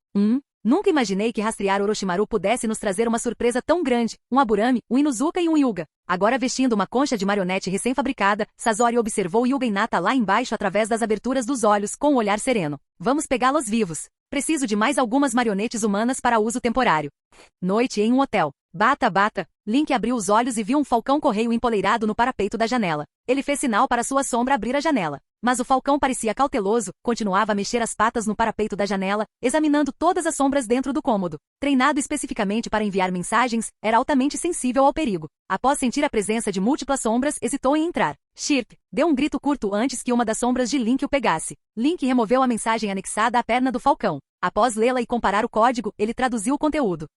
Nunca imaginei que rastrear Orochimaru pudesse nos trazer uma surpresa tão grande. Um Aburami, um Inuzuka e um Hyuga. Agora vestindo uma concha de marionete recém-fabricada, Sasori observou Hyuga e Nata lá embaixo através das aberturas dos olhos, com um olhar sereno. Vamos pegá-los vivos. Preciso de mais algumas marionetes humanas para uso temporário. Noite em um hotel. Bata, bata. Link abriu os olhos e viu um falcão correio empoleirado no parapeito da janela. Ele fez sinal para sua sombra abrir a janela. Mas o falcão parecia cauteloso, continuava a mexer as patas no parapeito da janela, examinando todas as sombras dentro do cômodo. Treinado especificamente para enviar mensagens, era altamente sensível ao perigo. Após sentir a presença de múltiplas sombras, hesitou em entrar. Chirp! Deu um grito curto antes que uma das sombras de Link o pegasse. Link removeu a mensagem anexada à perna do falcão. Após lê-la e comparar o código, ele traduziu o conteúdo.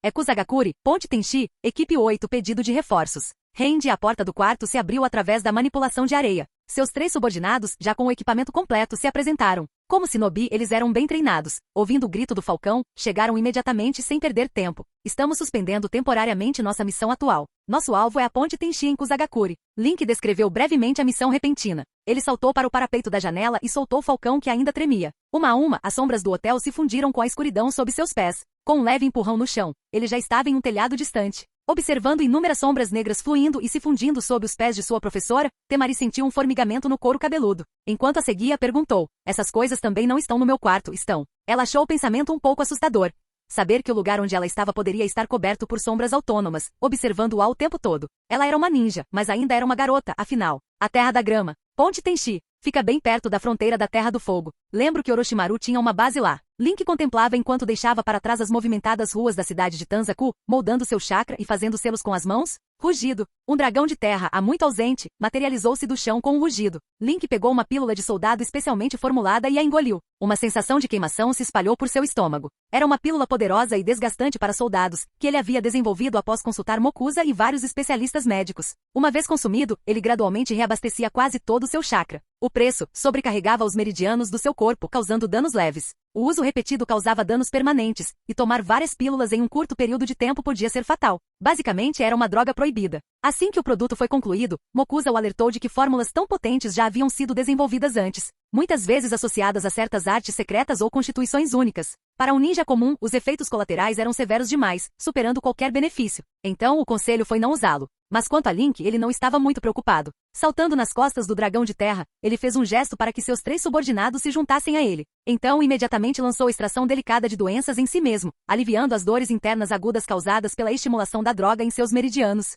É Kusagakuri, Ponte Tenshi, Equipe 8 pedido de reforços. Rende a porta do quarto se abriu através da manipulação de areia. Seus 3 subordinados, já com o equipamento completo, se apresentaram. Como shinobi, eles eram bem treinados. Ouvindo o grito do falcão, chegaram imediatamente sem perder tempo. Estamos suspendendo temporariamente nossa missão atual. Nosso alvo é a Ponte Tenshi em Kusagakuri. Link descreveu brevemente a missão repentina. Ele saltou para o parapeito da janela e soltou o falcão que ainda tremia. Uma a uma, as sombras do hotel se fundiram com a escuridão sob seus pés. Com um leve empurrão no chão, ele já estava em um telhado distante. Observando inúmeras sombras negras fluindo e se fundindo sob os pés de sua professora, Temari sentiu um formigamento no couro cabeludo. Enquanto a seguia, perguntou, essas coisas também não estão no meu quarto, estão? Ela achou o pensamento um pouco assustador. Saber que o lugar onde ela estava poderia estar coberto por sombras autônomas, observando-a o tempo todo. Ela era uma ninja, mas ainda era uma garota, afinal. A Terra da Grama. Ponte Tenshi. Fica bem perto da fronteira da Terra do Fogo. Lembro que Orochimaru tinha uma base lá. Link contemplava enquanto deixava para trás as movimentadas ruas da cidade de Tanzaku, moldando seu chakra e fazendo selos com as mãos. Rugido. Um dragão de terra, há muito ausente, materializou-se do chão com um rugido. Link pegou uma pílula de soldado especialmente formulada e a engoliu. Uma sensação de queimação se espalhou por seu estômago. Era uma pílula poderosa e desgastante para soldados, que ele havia desenvolvido após consultar Mokusa e vários especialistas médicos. Uma vez consumido, ele gradualmente reabastecia quase todo o seu chakra. O preço sobrecarregava os meridianos do seu corpo, causando danos leves. O uso repetido causava danos permanentes, e tomar várias pílulas em um curto período de tempo podia ser fatal. Basicamente era uma droga proibida. Assim que o produto foi concluído, Mokusa o alertou de que fórmulas tão potentes já haviam sido desenvolvidas antes, muitas vezes associadas a certas artes secretas ou constituições únicas. Para um ninja comum, os efeitos colaterais eram severos demais, superando qualquer benefício. Então o conselho foi não usá-lo. Mas quanto a Link, ele não estava muito preocupado. Saltando nas costas do dragão de terra, ele fez um gesto para que seus 3 subordinados se juntassem a ele. Então imediatamente lançou a extração delicada de doenças em si mesmo, aliviando as dores internas agudas causadas pela estimulação da droga em seus meridianos.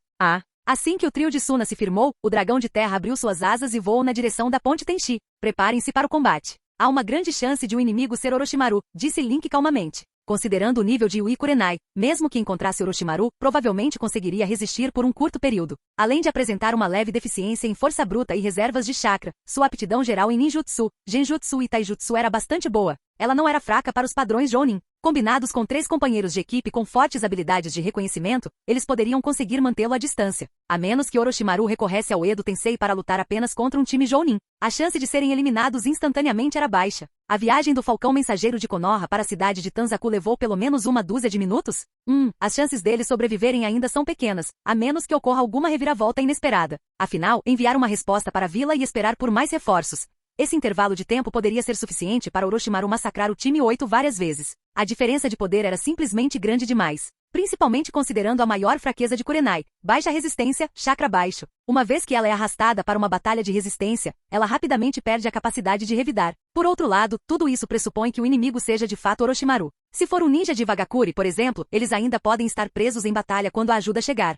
Assim que o trio de Suna se firmou, o dragão de terra abriu suas asas e voou na direção da Ponte Tenshi. Preparem-se para o combate. Há uma grande chance de um inimigo ser Orochimaru, disse Link calmamente. Considerando o nível de Yui Kurenai, mesmo que encontrasse Orochimaru, provavelmente conseguiria resistir por um curto período. Além de apresentar uma leve deficiência em força bruta e reservas de chakra, sua aptidão geral em ninjutsu, genjutsu e taijutsu era bastante boa. Ela não era fraca para os padrões Jounin. Combinados com 3 companheiros de equipe com fortes habilidades de reconhecimento, eles poderiam conseguir mantê-lo à distância. A menos que Orochimaru recorresse ao Edo Tensei para lutar apenas contra um time Jounin. A chance de serem eliminados instantaneamente era baixa. A viagem do Falcão Mensageiro de Konoha para a cidade de Tanzaku levou pelo menos uma dúzia de minutos? As chances deles sobreviverem ainda são pequenas, a menos que ocorra alguma reviravolta inesperada. Afinal, enviar uma resposta para a vila e esperar por mais reforços. Esse intervalo de tempo poderia ser suficiente para Orochimaru massacrar o time 8 várias vezes. A diferença de poder era simplesmente grande demais. principalmente considerando a maior fraqueza de Kurenai, baixa resistência, chakra baixo. Uma vez que ela é arrastada para uma batalha de resistência, ela rapidamente perde a capacidade de revidar. Por outro lado, tudo isso pressupõe que o inimigo seja de fato Orochimaru. Se for um ninja de Vagakuri, por exemplo, eles ainda podem estar presos em batalha quando a ajuda chegar.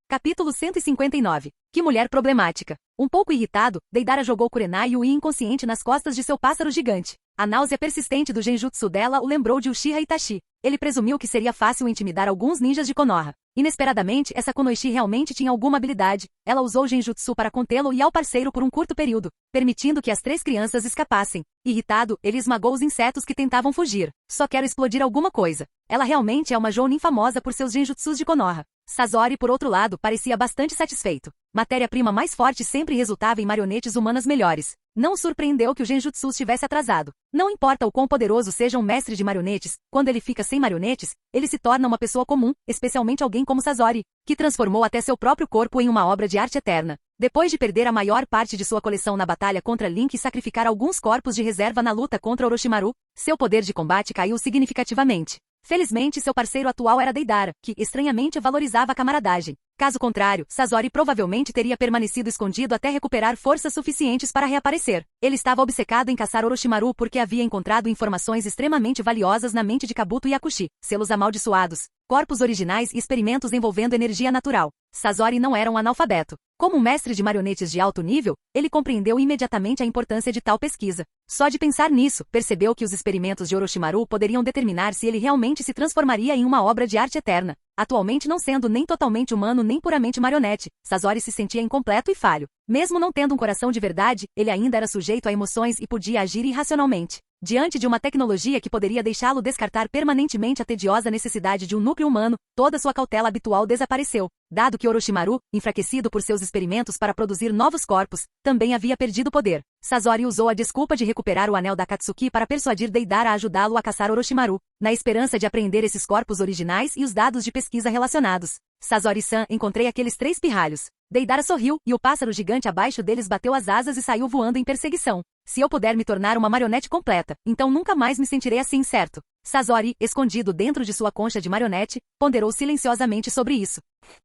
Capítulo 159. Que mulher problemática. Um pouco irritado, Deidara jogou Kurenai e o inconsciente nas costas de seu pássaro gigante. A náusea persistente do genjutsu dela o lembrou de Uchiha Itachi. Ele presumiu que seria fácil intimidar alguns ninjas de Konoha. Inesperadamente, essa Kunoichi realmente tinha alguma habilidade. Ela usou o genjutsu para contê-lo e ao parceiro por um curto período, permitindo que as 3 crianças escapassem. Irritado, ele esmagou os insetos que tentavam fugir. Só quero explodir alguma coisa. Ela realmente é uma jounin famosa por seus genjutsus de Konoha. Sasori, por outro lado, parecia bastante satisfeito. Matéria-prima mais forte sempre resultava em marionetes humanas melhores. Não o surpreendeu que o genjutsu estivesse atrasado. Não importa o quão poderoso seja um mestre de marionetes, quando ele fica sem marionetes, ele se torna uma pessoa comum, especialmente alguém como Sasori, que transformou até seu próprio corpo em uma obra de arte eterna. Depois de perder a maior parte de sua coleção na batalha contra Link e sacrificar alguns corpos de reserva na luta contra Orochimaru, seu poder de combate caiu significativamente. Felizmente, seu parceiro atual era Deidara, que, estranhamente, valorizava a camaradagem. Caso contrário, Sasori provavelmente teria permanecido escondido até recuperar forças suficientes para reaparecer. Ele estava obcecado em caçar Orochimaru porque havia encontrado informações extremamente valiosas na mente de Kabuto e Akushi, selos amaldiçoados, corpos originais e experimentos envolvendo energia natural. Sasori não era um analfabeto. Como um mestre de marionetes de alto nível, ele compreendeu imediatamente a importância de tal pesquisa. Só de pensar nisso, percebeu que os experimentos de Orochimaru poderiam determinar se ele realmente se transformaria em uma obra de arte eterna. Atualmente não sendo nem totalmente humano nem puramente marionete, Sasori se sentia incompleto e falho. Mesmo não tendo um coração de verdade, ele ainda era sujeito a emoções e podia agir irracionalmente. Diante de uma tecnologia que poderia deixá-lo descartar permanentemente a tediosa necessidade de um núcleo humano, toda sua cautela habitual desapareceu. Dado que Orochimaru, enfraquecido por seus experimentos para produzir novos corpos, também havia perdido poder. Sasori usou a desculpa de recuperar o anel da Katsuki para persuadir Deidara a ajudá-lo a caçar Orochimaru, na esperança de apreender esses corpos originais e os dados de pesquisa relacionados. Sasori-san, encontrei aqueles 3 pirralhos. Deidara sorriu, e o pássaro gigante abaixo deles bateu as asas e saiu voando em perseguição. Se eu puder me tornar uma marionete completa, então nunca mais me sentirei assim, certo? Sasori, escondido dentro de sua concha de marionete, ponderou silenciosamente sobre isso.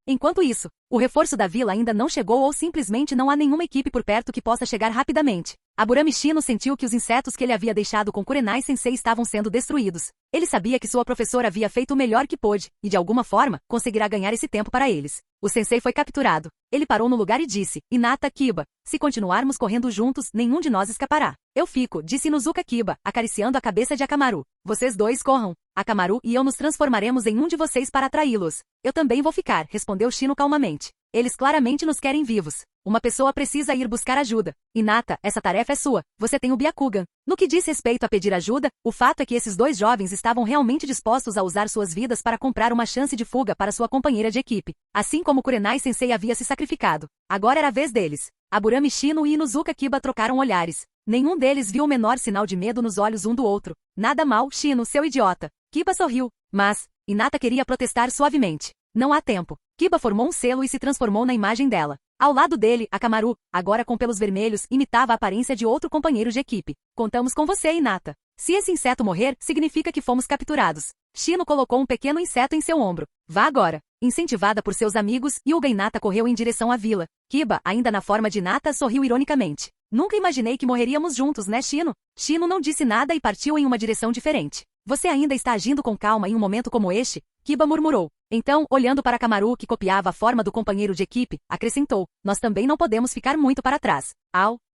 Enquanto isso, o reforço da vila ainda não chegou ou simplesmente não há nenhuma equipe por perto que possa chegar rapidamente. Aburami Shino sentiu que os insetos que ele havia deixado com Kurenai Sensei estavam sendo destruídos. Ele sabia que sua professora havia feito o melhor que pôde, e de alguma forma, conseguirá ganhar esse tempo para eles. O sensei foi capturado. Ele parou no lugar e disse, Hinata, Kiba, se continuarmos correndo juntos, nenhum de nós escapará. Eu fico, disse Inuzuka Kiba, acariciando a cabeça de Akamaru. Vocês dois corram. Akamaru e eu nos transformaremos em um de vocês para atraí-los. Eu também vou ficar, respondeu Shino calmamente. Eles claramente nos querem vivos. Uma pessoa precisa ir buscar ajuda. Hinata, essa tarefa é sua. Você tem o Byakugan. No que diz respeito a pedir ajuda, o fato é que esses 2 jovens estavam realmente dispostos a usar suas vidas para comprar uma chance de fuga para sua companheira de equipe. Assim como Kurenai Sensei havia se sacrificado. Agora era a vez deles. Aburami Shino e Inuzuka Kiba trocaram olhares. Nenhum deles viu o menor sinal de medo nos olhos um do outro. Nada mal, Shino, seu idiota. Kiba sorriu. Mas, Hinata queria protestar suavemente. Não há tempo. Kiba formou um selo e se transformou na imagem dela. Ao lado dele, Akamaru, agora com pelos vermelhos, imitava a aparência de outro companheiro de equipe. Contamos com você, Hinata. Se esse inseto morrer, significa que fomos capturados. Shino colocou um pequeno inseto em seu ombro. Vá agora. Incentivada por seus amigos, Hyuga Hinata correu em direção à vila. Kiba, ainda na forma de Hinata, sorriu ironicamente. Nunca imaginei que morreríamos juntos, né, Shino? Shino não disse nada e partiu em uma direção diferente. Você ainda está agindo com calma em um momento como este? Kiba murmurou. Então, olhando para Akamaru, que copiava a forma do companheiro de equipe, acrescentou, nós também não podemos ficar muito para trás.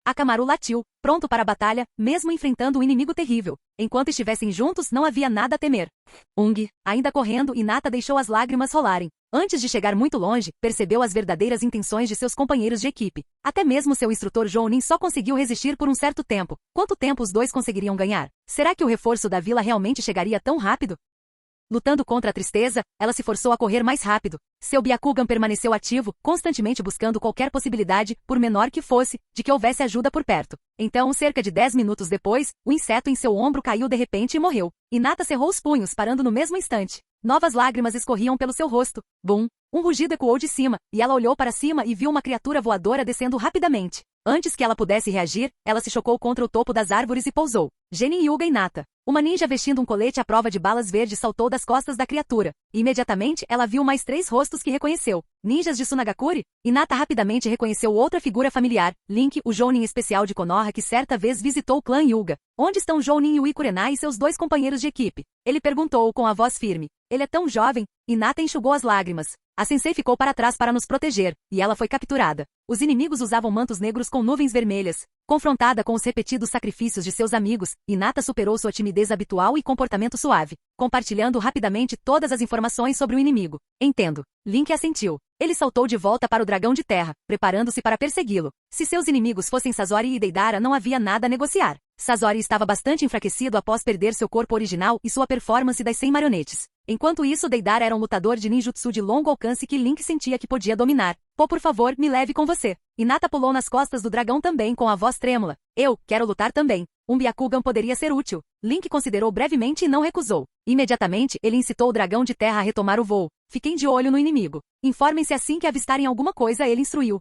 Akamaru latiu, pronto para a batalha, mesmo enfrentando um inimigo terrível. Enquanto estivessem juntos, não havia nada a temer. Ainda correndo, Hinata deixou as lágrimas rolarem. Antes de chegar muito longe, percebeu as verdadeiras intenções de seus companheiros de equipe. Até mesmo seu instrutor Jounin só conseguiu resistir por um certo tempo. Quanto tempo os dois conseguiriam ganhar? Será que o reforço da vila realmente chegaria tão rápido? Lutando contra a tristeza, ela se forçou a correr mais rápido. Seu Byakugan permaneceu ativo, constantemente buscando qualquer possibilidade, por menor que fosse, de que houvesse ajuda por perto. Então, cerca de 10 minutos depois, o inseto em seu ombro caiu de repente e morreu. Hinata cerrou os punhos, parando no mesmo instante. Novas lágrimas escorriam pelo seu rosto. Bum! Um rugido ecoou de cima, e ela olhou para cima e viu uma criatura voadora descendo rapidamente. Antes que ela pudesse reagir, ela se chocou contra o topo das árvores e pousou. Genin, Hyuga e Hinata. Uma ninja vestindo um colete à prova de balas verdes saltou das costas da criatura. E imediatamente, ela viu mais 3 rostos que reconheceu. Ninjas de Tsunagakure? Hinata rapidamente reconheceu outra figura familiar, Link, o Jounin especial de Konoha que certa vez visitou o clã Hyuga. Onde estão Jounin Yui Kurenai e seus 2 companheiros de equipe? Ele perguntou com a voz firme. Ele é tão jovem. Hinata enxugou as lágrimas. A sensei ficou para trás para nos proteger, e ela foi capturada. Os inimigos usavam mantos negros com nuvens vermelhas. Confrontada com os repetidos sacrifícios de seus amigos, Hinata superou sua timidez habitual e comportamento suave, compartilhando rapidamente todas as informações sobre o inimigo. Entendo. Link assentiu. Ele saltou de volta para o dragão de terra, preparando-se para persegui-lo. Se seus inimigos fossem Sasori e Deidara, não havia nada a negociar. Sasori estava bastante enfraquecido após perder seu corpo original e sua performance das 100 marionetes. Enquanto isso, Deidara era um lutador de ninjutsu de longo alcance que Link sentia que podia dominar. Pô, por favor, me leve com você. Hinata pulou nas costas do dragão também com a voz trêmula. Eu quero lutar também. Um Byakugan poderia ser útil. Link considerou brevemente e não recusou. Imediatamente, ele incitou o dragão de terra a retomar o voo. Fiquem de olho no inimigo. Informem-se assim que avistarem alguma coisa, ele instruiu.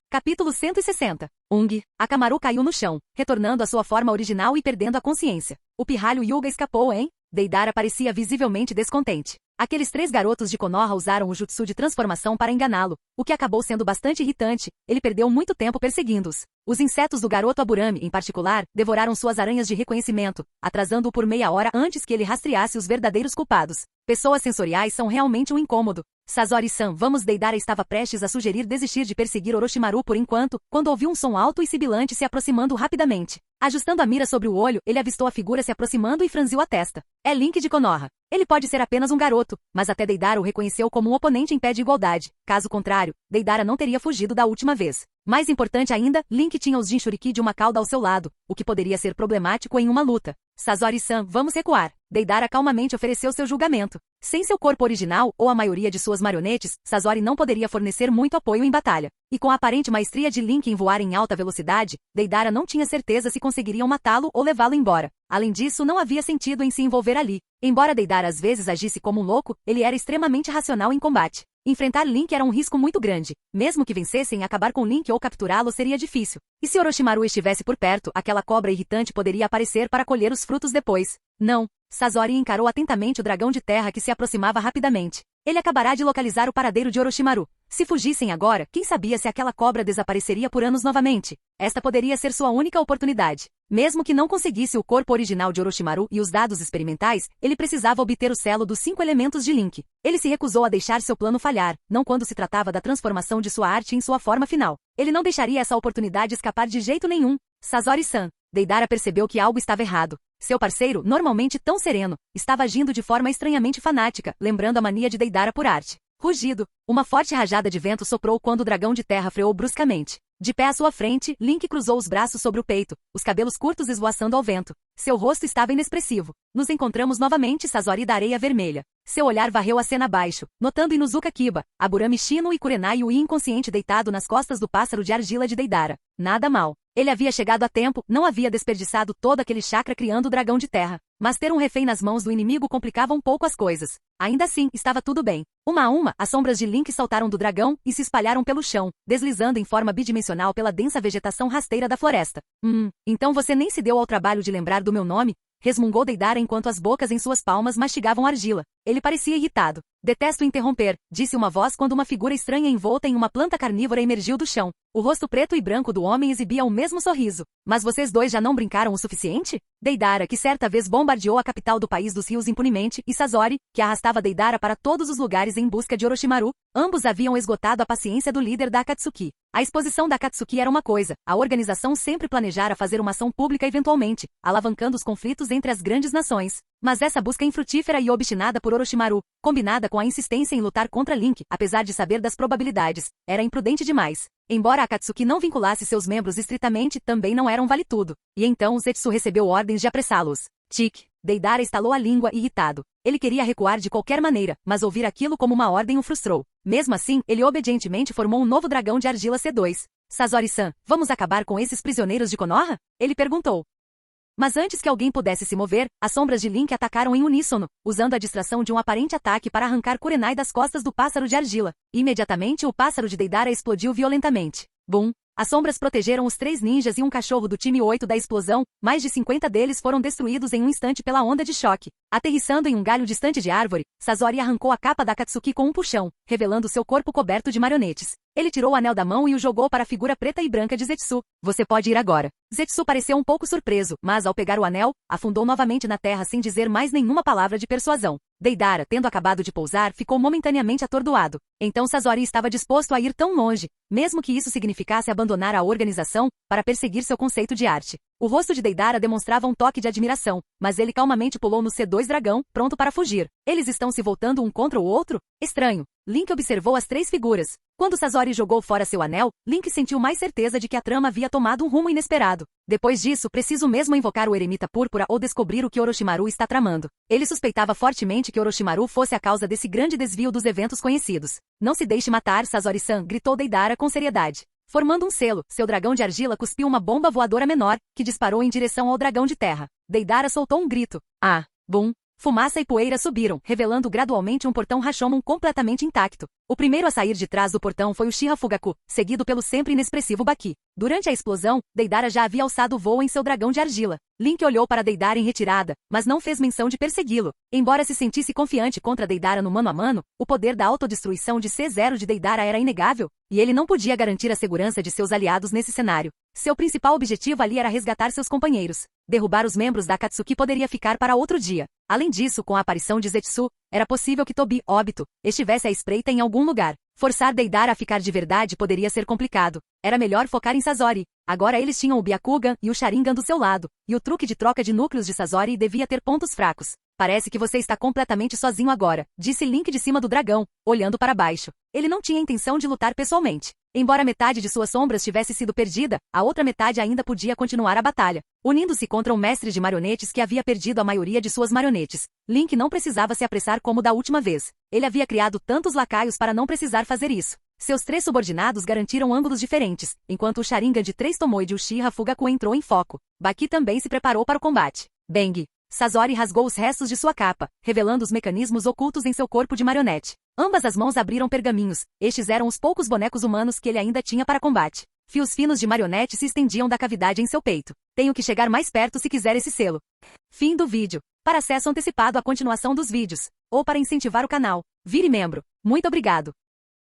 Capítulo 160. Ung. Akamaru caiu no chão, retornando à sua forma original e perdendo a consciência. O pirralho Hyuga escapou, hein? Deidara parecia visivelmente descontente. Aqueles 3 garotos de Konoha usaram o jutsu de transformação para enganá-lo, o que acabou sendo bastante irritante. Ele perdeu muito tempo perseguindo-os. Os insetos do garoto Aburame, em particular, devoraram suas aranhas de reconhecimento, atrasando-o por meia hora antes que ele rastreasse os verdadeiros culpados. Pessoas sensoriais são realmente um incômodo. Sasori-san, vamos. Deidara estava prestes a sugerir desistir de perseguir Orochimaru por enquanto, quando ouviu um som alto e sibilante se aproximando rapidamente. Ajustando a mira sobre o olho, ele avistou a figura se aproximando e franziu a testa. É Link de Konoha. Ele pode ser apenas um garoto, mas até Deidara o reconheceu como um oponente em pé de igualdade. Caso contrário, Deidara não teria fugido da última vez. Mais importante ainda, Link tinha os Jinchuriki de uma cauda ao seu lado, o que poderia ser problemático em uma luta. Sasori-san, vamos recuar. Deidara calmamente ofereceu seu julgamento. Sem seu corpo original, ou a maioria de suas marionetes, Sasori não poderia fornecer muito apoio em batalha. E com a aparente maestria de Link em voar em alta velocidade, Deidara não tinha certeza se conseguiriam matá-lo ou levá-lo embora. Além disso, não havia sentido em se envolver ali. Embora Deidara às vezes agisse como um louco, ele era extremamente racional em combate. Enfrentar Link era um risco muito grande. Mesmo que vencessem, acabar com Link ou capturá-lo seria difícil. E se Orochimaru estivesse por perto, aquela cobra irritante poderia aparecer para colher os frutos depois. Não. Sasori encarou atentamente o dragão de terra que se aproximava rapidamente. Ele acabará de localizar o paradeiro de Orochimaru. Se fugissem agora, quem sabia se aquela cobra desapareceria por anos novamente? Esta poderia ser sua única oportunidade. Mesmo que não conseguisse o corpo original de Orochimaru e os dados experimentais, ele precisava obter o selo dos 5 elementos de Link. Ele se recusou a deixar seu plano falhar, não quando se tratava da transformação de sua arte em sua forma final. Ele não deixaria essa oportunidade escapar de jeito nenhum. Sasori-san. Deidara percebeu que algo estava errado. Seu parceiro, normalmente tão sereno, estava agindo de forma estranhamente fanática, lembrando a mania de Deidara por arte. Rugido. Uma forte rajada de vento soprou quando o dragão de terra freou bruscamente. De pé à sua frente, Link cruzou os braços sobre o peito, os cabelos curtos esvoaçando ao vento. Seu rosto estava inexpressivo. Nos encontramos novamente, Sasori da areia vermelha. Seu olhar varreu a cena abaixo, notando Inuzuka Kiba, Aburame Shino e Kurenai Yui inconsciente deitado nas costas do pássaro de argila de Deidara. Nada mal. Ele havia chegado a tempo, não havia desperdiçado todo aquele chakra criando o dragão de terra. Mas ter um refém nas mãos do inimigo complicava um pouco as coisas. Ainda assim, estava tudo bem. Uma a uma, as sombras de Link saltaram do dragão e se espalharam pelo chão, deslizando em forma bidimensional pela densa vegetação rasteira da floresta. Então você nem se deu ao trabalho de lembrar do meu nome? Resmungou Deidara enquanto as bocas em suas palmas mastigavam argila. Ele parecia irritado. Detesto interromper, disse uma voz quando uma figura estranha envolta em uma planta carnívora emergiu do chão. O rosto preto e branco do homem exibia o mesmo sorriso. Mas vocês dois já não brincaram o suficiente? Deidara, que certa vez bombardeou a capital do país dos rios impunemente, e Sasori, que arrastava Deidara para todos os lugares em busca de Orochimaru, ambos haviam esgotado a paciência do líder da Akatsuki. A exposição da Akatsuki era uma coisa, a organização sempre planejara fazer uma ação pública eventualmente, alavancando os conflitos entre as grandes nações. Mas essa busca infrutífera e obstinada por Orochimaru, combinada com a insistência em lutar contra Link, apesar de saber das probabilidades, era imprudente demais. Embora a Akatsuki não vinculasse seus membros estritamente, também não era um vale-tudo. E então o Zetsu recebeu ordens de apressá-los. Tic. Deidara estalou a língua, irritado. Ele queria recuar de qualquer maneira, mas ouvir aquilo como uma ordem o frustrou. Mesmo assim, ele obedientemente formou um novo dragão de argila C2. Sasori-san, vamos acabar com esses prisioneiros de Konoha? Ele perguntou. Mas antes que alguém pudesse se mover, as sombras de Link atacaram em uníssono, usando a distração de um aparente ataque para arrancar Kurenai das costas do pássaro de argila. Imediatamente o pássaro de Deidara explodiu violentamente. Bum! As sombras protegeram os 3 ninjas e um cachorro do time 8 da explosão, mais de 50 deles foram destruídos em um instante pela onda de choque. Aterrissando em um galho distante de árvore, Sasori arrancou a capa da Akatsuki com um puxão, revelando seu corpo coberto de marionetes. Ele tirou o anel da mão e o jogou para a figura preta e branca de Zetsu. Você pode ir agora. Zetsu pareceu um pouco surpreso, mas ao pegar o anel, afundou novamente na terra sem dizer mais nenhuma palavra de persuasão. Deidara, tendo acabado de pousar, ficou momentaneamente atordoado. Então Sasori estava disposto a ir tão longe, mesmo que isso significasse abandonar a organização, para perseguir seu conceito de arte. O rosto de Deidara demonstrava um toque de admiração, mas ele calmamente pulou no C2 dragão, pronto para fugir. Eles estão se voltando um contra o outro? Estranho. Link observou as 3 figuras. Quando Sasori jogou fora seu anel, Link sentiu mais certeza de que a trama havia tomado um rumo inesperado. Depois disso, preciso mesmo invocar o Eremita Púrpura ou descobrir o que Orochimaru está tramando. Ele suspeitava fortemente que Orochimaru fosse a causa desse grande desvio dos eventos conhecidos. Não se deixe matar, Sasori-san, gritou Deidara com seriedade. Formando um selo, seu dragão de argila cuspiu uma bomba voadora menor, que disparou em direção ao dragão de terra. Deidara soltou um grito. Ah! Bum! Fumaça e poeira subiram, revelando gradualmente um portão Rashomon completamente intacto. O primeiro a sair de trás do portão foi o Uchiha Fugaku, seguido pelo sempre inexpressivo Baki. Durante a explosão, Deidara já havia alçado voo em seu dragão de argila. Link olhou para Deidara em retirada, mas não fez menção de persegui-lo. Embora se sentisse confiante contra Deidara no mano a mano, o poder da autodestruição de C0 de Deidara era inegável, e ele não podia garantir a segurança de seus aliados nesse cenário. Seu principal objetivo ali era resgatar seus companheiros. Derrubar os membros da Akatsuki poderia ficar para outro dia. Além disso, com a aparição de Zetsu, era possível que Tobi, Obito, estivesse à espreita em algum lugar. Forçar Deidara a ficar de verdade poderia ser complicado. Era melhor focar em Sasori. Agora eles tinham o Byakugan e o Sharingan do seu lado, e o truque de troca de núcleos de Sasori devia ter pontos fracos. Parece que você está completamente sozinho agora, disse Link de cima do dragão, olhando para baixo. Ele não tinha intenção de lutar pessoalmente. Embora metade de suas sombras tivesse sido perdida, a outra metade ainda podia continuar a batalha, unindo-se contra um mestre de marionetes que havia perdido a maioria de suas marionetes. Link não precisava se apressar como da última vez. Ele havia criado tantos lacaios para não precisar fazer isso. Seus 3 subordinados garantiram ângulos diferentes, enquanto o Sharingan de 3 Tomoe de Uchiha Fugaku entrou em foco. Baki também se preparou para o combate. Bang! Sasori rasgou os restos de sua capa, revelando os mecanismos ocultos em seu corpo de marionete. Ambas as mãos abriram pergaminhos. Estes eram os poucos bonecos humanos que ele ainda tinha para combate. Fios finos de marionete se estendiam da cavidade em seu peito. Tenho que chegar mais perto se quiser esse selo. Fim do vídeo. Para acesso antecipado à continuação dos vídeos, ou para incentivar o canal, vire membro. Muito obrigado.